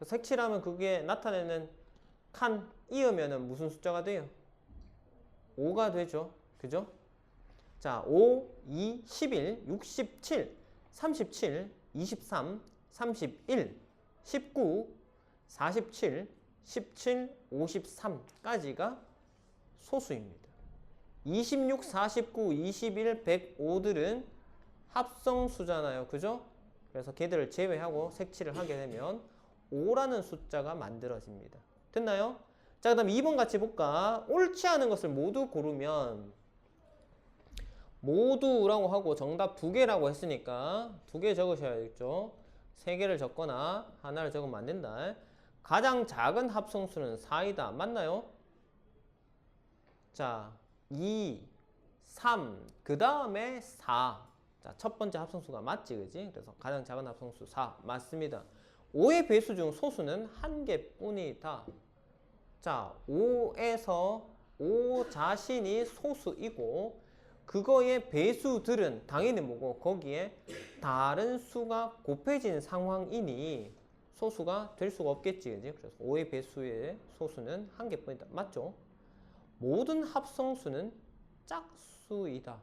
Speaker 1: 색칠하면 그게 나타내는 칸 이으면은 무슨 숫자가 돼요? 5가 되죠? 그죠? 자, 5, 2, 11, 67, 37, 23, 31, 19, 47, 17, 53까지가 소수입니다. 26, 49, 21, 105들은 합성수잖아요. 그죠? 그래서 걔들을 제외하고 색칠을 하게 되면 5라는 숫자가 만들어집니다. 됐나요? 자, 그 다음 2번 같이 볼까? 옳지 않은 것을 모두 고르면 모두라고 하고 정답 2개라고 했으니까 2개 적으셔야겠죠. 3개를 적거나 하나를 적으면 안 된다. 가장 작은 합성수는 4이다. 맞나요? 자, 2, 3, 그 다음에 4. 자, 첫 번째 합성수가 맞지, 그지? 그래서 가장 작은 합성수 4. 맞습니다. 5의 배수 중 소수는 1개뿐이다. 자, 5에서 5 자신이 소수이고 그거의 배수들은 당연히 뭐고 거기에 다른 수가 곱해진 상황이니 소수가 될 수가 없겠지, 그지? 그래서 5의 배수의 소수는 1개뿐이다. 맞죠? 모든 합성수는 짝수이다.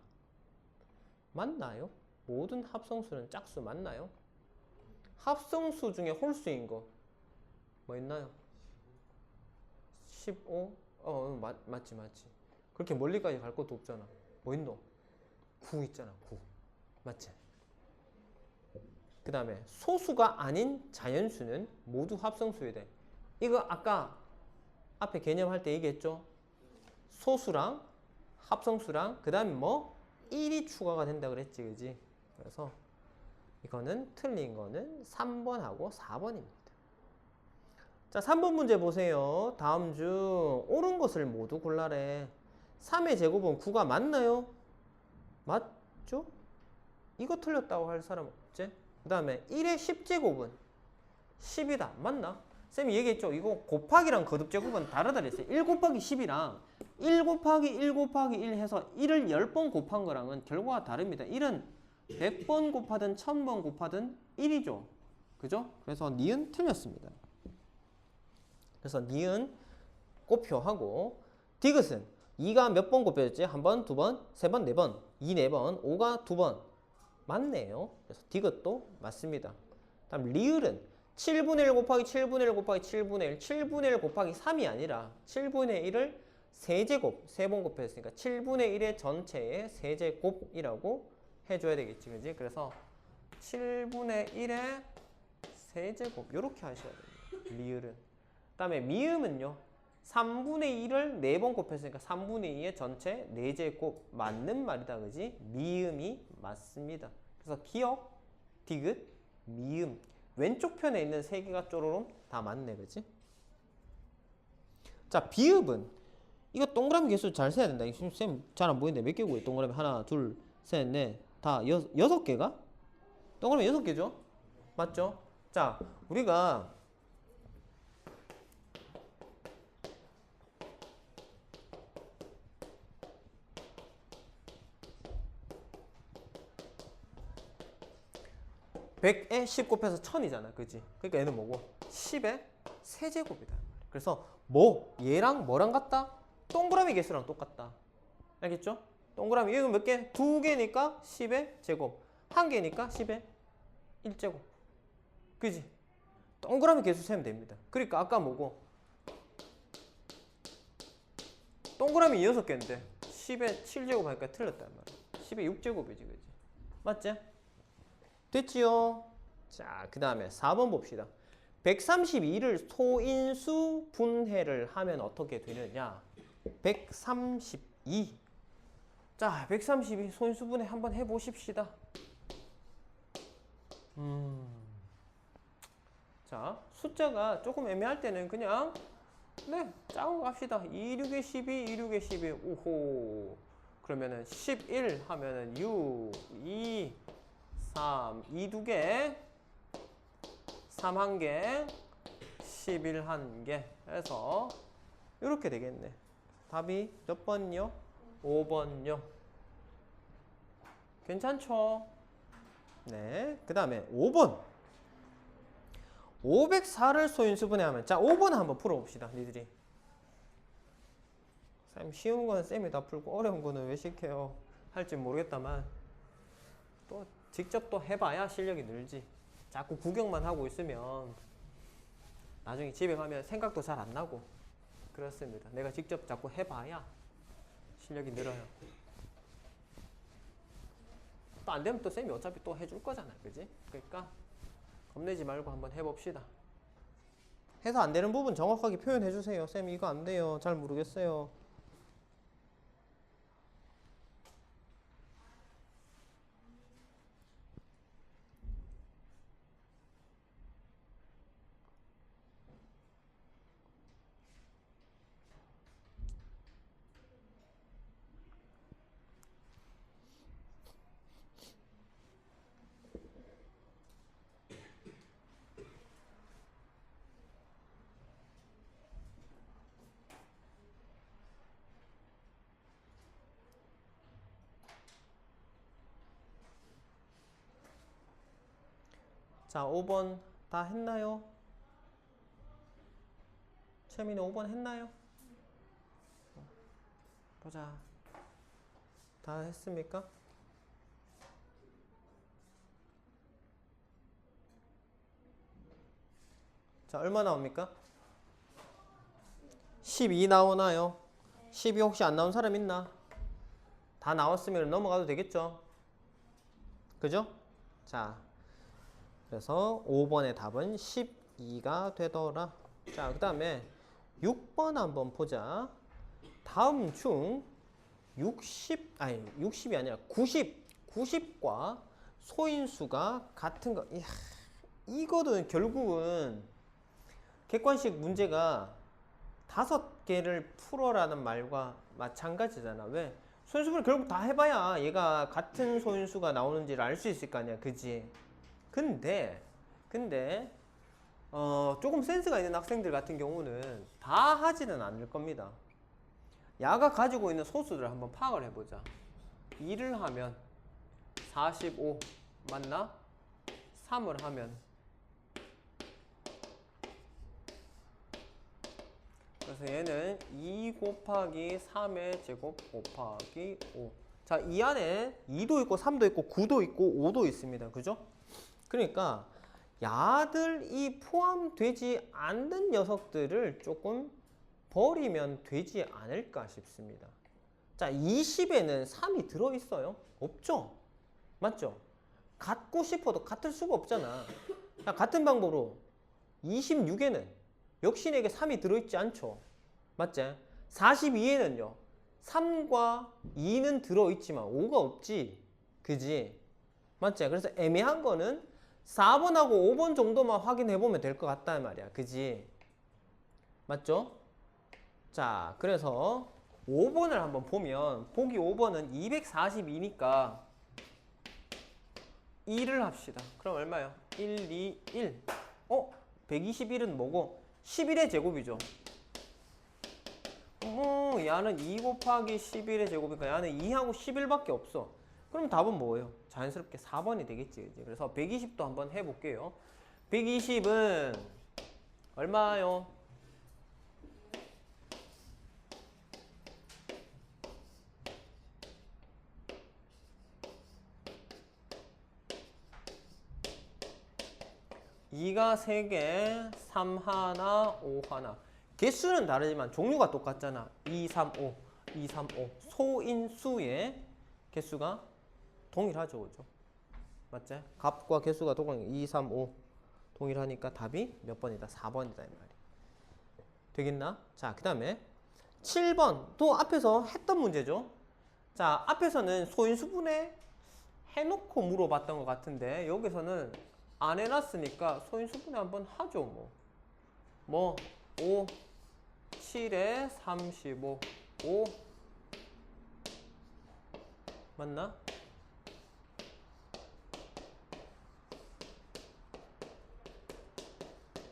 Speaker 1: 맞나요? 모든 합성수는 짝수 맞나요? 합성수 중에 홀수인 거 뭐 있나요? 15? 맞지. 그렇게 멀리까지 갈 것도 없잖아. 뭐 있노? 9 있잖아. 9. 맞지? 그 다음에 소수가 아닌 자연수는 모두 합성수에 돼. 이거 아까 앞에 개념할 때 얘기했죠? 소수랑 합성수랑 그 다음에 뭐 1이 추가가 된다 그랬지, 그지? 그래서 이거는 틀린 거는 3번하고 4번입니다. 자, 3번 문제 보세요. 다음 중 옳은 것을 모두 골라래. 3의 제곱은 9가 맞나요? 맞죠? 이거 틀렸다고 할 사람 없지? 그 다음에 1의 10제곱은 10이다. 맞나? 쌤이 얘기했죠. 이거 곱하기랑 거듭제곱은 다르다 그랬어요. 1 곱하기 10이랑 1 곱하기 1 곱하기 1 해서 1을 10번 곱한 거랑은 결과가 다릅니다. 1은 100번 곱하든 1000번 곱하든 1이죠. 그죠? 그래서 니은 틀렸습니다. 그래서 니은 곱표하고 디귿은 2가 몇 번 곱표였지? 한 번, 두 번, 세 번, 네 번. 2, 네 번. 5가 두 번. 맞네요. 그래서 디귿도 맞습니다. 다음 리을은 7분의 1 곱하기 7분의 1 곱하기 7분의 1. 7분의 1 곱하기 3이 아니라 7분의 1을 세제곱, 세 번 곱했으니까 7분의 1의 전체의 세제곱이라고 해줘야 되겠지. 그지? 그래서 7분의 1의 세제곱. 이렇게 하셔야 됩니다. 리을은. 그 다음에 미음은요. 3분의 1을 4번 곱했으니까 3분의 2의 전체 4제곱. 맞는 말이다. 그지? 미음이 맞습니다. 그래서 기억, 디귿, 미음. 왼쪽 편에 있는 세 개가 쪼로롬 다 맞네. 그지? 자, 비읍은 이거 동그라미 개수 잘 세야 된다. 쌤 잘 안 보이는데 몇 개고? 동그라미 하나, 둘, 셋, 넷, 다 6개가? 동그라미 6개죠? 맞죠? 자, 우리가 (100에 10 곱해서 1000이잖아. 그지? 그러니까 얘는 뭐고? 10의 세제곱이다. 그래서 뭐? 얘랑 뭐랑 같다? 동그라미 개수랑 똑같다. 알겠죠? 동그라미 이거 몇 개? 2개니까 10의 제곱. 1개니까 10의 1제곱. 그지? 동그라미 개수 세면 됩니다. 그러니까 아까 뭐고? 동그라미 6개인데 10의 7제곱 하니까 틀렸단 말이야. 10의 6제곱이지. 그지? 맞지? 됐지요? 자, 그 다음에 4번 봅시다. 132를 소인수 분해를 하면 어떻게 되느냐? 132. 자, 132 소인수 분해 한번 해보십시다. 자, 숫자가 조금 애매할 때는 그냥 작은 거 합시다. 2, 6에 12, 2, 6에 12. 오호. 그러면은 11 하면은 6, 2, 3, 2 2개, 3 1개, 11 1개 해서 이렇게 되겠네. 답이 몇 번요? 5번요. 괜찮죠? 네. 그 다음에 5번. 504를 소인수분해 하면, 자, 5번 한번 풀어봅시다. 니들이. 쌤, 쉬운 거는 쌤이 다 풀고 어려운 거는 왜 시켜요? 할지 모르겠다만 또 직접 또 해봐야 실력이 늘지. 자꾸 구경만 하고 있으면 나중에 집에 가면 생각도 잘 안 나고 그렇습니다. 내가 직접 자꾸 해봐야 실력이 늘어요. 또 안 되면 또 쌤이 어차피 또 해줄 거잖아. 그지? 그러니까 겁내지 말고 한번 해봅시다. 해서 안 되는 부분 정확하게 표현해 주세요. 쌤 이거 안 돼요. 잘 모르겠어요. 자, 5번 다 했나요? 채민이 5번 했나요? 보자. 다 했습니까? 자, 얼마 나옵니까? 12 나오나요? 12 혹시 안 나온 사람 있나? 다 나왔으면 넘어가도 되겠죠? 그죠? 자, 그래서 5번의 답은 12가 되더라. 자, 그 다음에 6번 한번 보자. 다음 중 60이 아니라 90과 소인수가 같은 거. 이야, 이거는 결국은 객관식 문제가 5개를 풀어라는 말과 마찬가지잖아. 왜? 소인수분을 결국 다 해봐야 얘가 같은 소인수가 나오는지를 알 수 있을 거 아니야. 그지? 근데 조금 센스가 있는 학생들 같은 경우는 다 하지는 않을 겁니다. 야가 가지고 있는 소수들을 한번 파악을 해보자. 2를 하면 45 맞나? 3을 하면 그래서 얘는 2 곱하기 3의 제곱 곱하기 5. 자, 이 안에 2도 있고 3도 있고 9도 있고 5도 있습니다. 그죠? 그러니까 야들이 포함되지 않는 녀석들을 조금 버리면 되지 않을까 싶습니다. 자, 20에는 3이 들어있어요? 없죠? 맞죠? 같고 싶어도 같을 수가 없잖아. 자, 같은 방법으로 26에는 역시 내게 3이 들어있지 않죠? 맞지? 42에는요 3과 2는 들어있지만 5가 없지. 그지? 맞지? 그래서 애매한 거는 4번하고 5번 정도만 확인해보면 될 것 같다는 말이야. 그지? 맞죠? 자, 그래서 5번을 한번 보면 보기 5번은 242니까 2를 합시다. 그럼 얼마요? 1, 2, 1. 121은 뭐고? 11의 제곱이죠. 야는 2 곱하기 11의 제곱이니까 야는 2하고 11밖에 없어. 그럼 답은 뭐예요? 자연스럽게 4번이 되겠지. 그치? 그래서 120도 한번 해볼게요. 120은 얼마요? (2가 3개) (3 하나) (5 하나) 개수는 다르지만 종류가 똑같잖아. 2, 3, 5 2, 3, 5 소인수의 개수가 동일하죠. 그죠? 맞지? 값과 개수가 동일 2, 3, 5 동일하니까 답이 몇 번이다? 4번이다 이 말이야. 되겠나? 자, 그 다음에 7번 또 앞에서 했던 문제죠. 자, 앞에서는 소인수분해 해놓고 물어봤던 것 같은데 여기서는 안 해놨으니까 소인수분해 한번 하죠. 뭐 5, 7에 35 5 맞나?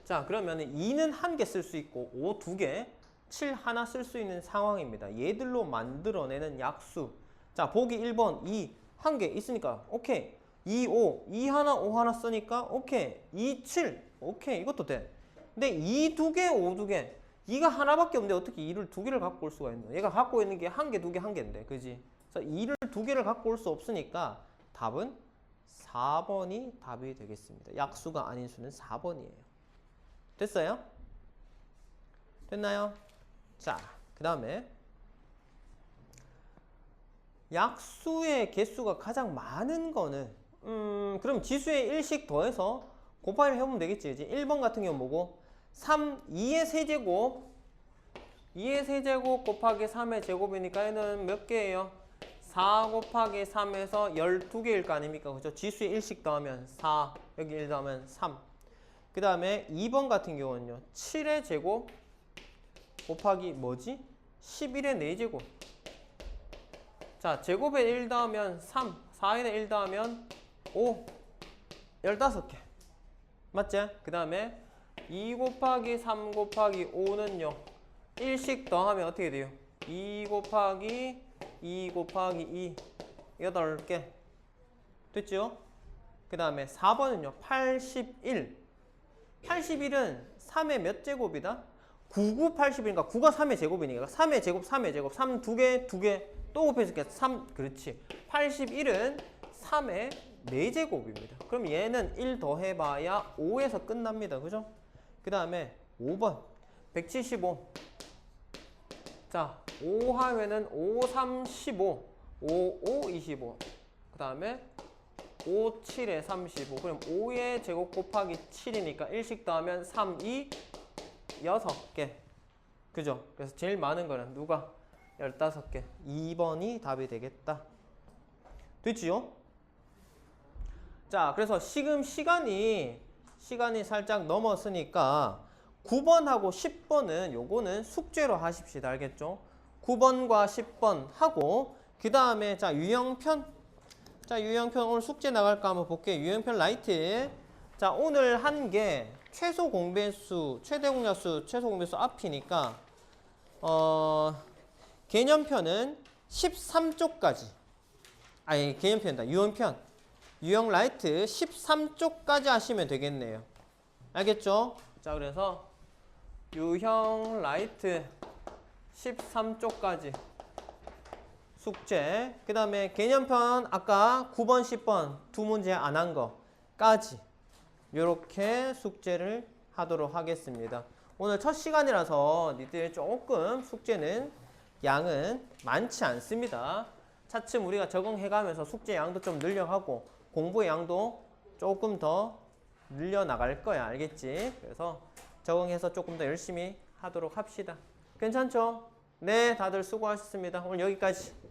Speaker 1: 자, 그러면 2는 1개 쓸 수 있고 5 2개, 7 하나 쓸 수 있는 상황입니다. 얘들로 만들어내는 약수. 자, 보기 1번 2 1개 있으니까 오케이. 2, 5, 2 하나, 5 하나 쓰니까 오케이. 2, 7 오케이. 이것도 돼. 근데 2 2개, 5 2개 2가 하나밖에 없는데 어떻게 2를 2개를 갖고 올 수가 있나? 얘가 갖고 있는 게 1개, 2개, 1개인데 그지? 그래서 2를 2개를 갖고 올 수 없으니까 답은 4번이 답이 되겠습니다. 약수가 아닌 수는 4번이에요. 됐어요? 됐나요? 자, 그 다음에 약수의 개수가 가장 많은 거는 그럼 지수의 1씩 더해서 곱하기를 해보면 되겠지. 이제 1번 같은 경우 뭐고? 2의 세제곱 2의 세제곱 곱하기 3의 제곱이니까 얘는 몇 개예요? 4 곱하기 3에서 12개일 거 아닙니까? 그죠? 지수의 1씩 더하면 4 여기 1 더하면 3. 그 다음에 2번 같은 경우는요 7의 제곱 곱하기 뭐지? 11의 4제곱. 자, 제곱에 1 더하면 3 4에 1 더하면 5 15개 맞지? 그 다음에 2 곱하기 3 곱하기 5는요 1씩 더하면 어떻게 돼요? 2 곱하기 2 곱하기 2 8개 됐죠? 그 다음에 4번은요 81 81은 3의 몇 제곱이다? 9, 9, 80이니까 9가 3의 제곱이니까 3의 제곱, 3의 제곱 3 2개, 2개 또 곱해줄게 3 그렇지 81은 3의 4제곱입니다. 그럼 얘는 1 더해봐야 5에서 끝납니다. 그죠? 그 다음에 5번 175 자 5 하면은 5, 3, 15 5, 5, 25 그 다음에 5, 7에 35 그럼 5의 제곱 곱하기 7이니까 1씩 더하면 3, 2, 6개 그죠? 그래서 제일 많은 거는 누가? 15개 2번이 답이 되겠다. 됐지요? 자, 그래서 지금 시간이 살짝 넘었으니까 9번하고 10번은 요거는 숙제로 하십시다. 알겠죠? 9번과 10번 하고 그 다음에 자 유형편 자 유형편 오늘 숙제 나갈까 한번 볼게요. 유형편 라이트 자 오늘 한 게 최소 공배수 최대 공약수 최소 공배수 앞이니까 개념편은 13쪽까지 아니 개념편이다. 유형편 유형 라이트 13쪽까지 하시면 되겠네요. 알겠죠? 자 그래서 유형 라이트 13쪽까지 숙제. 그 다음에 개념편 아까 9번, 10번 두 문제 안 한 거까지 이렇게 숙제를 하도록 하겠습니다. 오늘 첫 시간이라서 니들 조금 숙제는 양은 많지 않습니다. 차츰 우리가 적응해가면서 숙제 양도 좀 늘려가고 공부의 양도 조금 더 늘려나갈 거야. 알겠지? 그래서 적응해서 조금 더 열심히 하도록 합시다. 괜찮죠? 네, 다들 수고하셨습니다. 오늘 여기까지.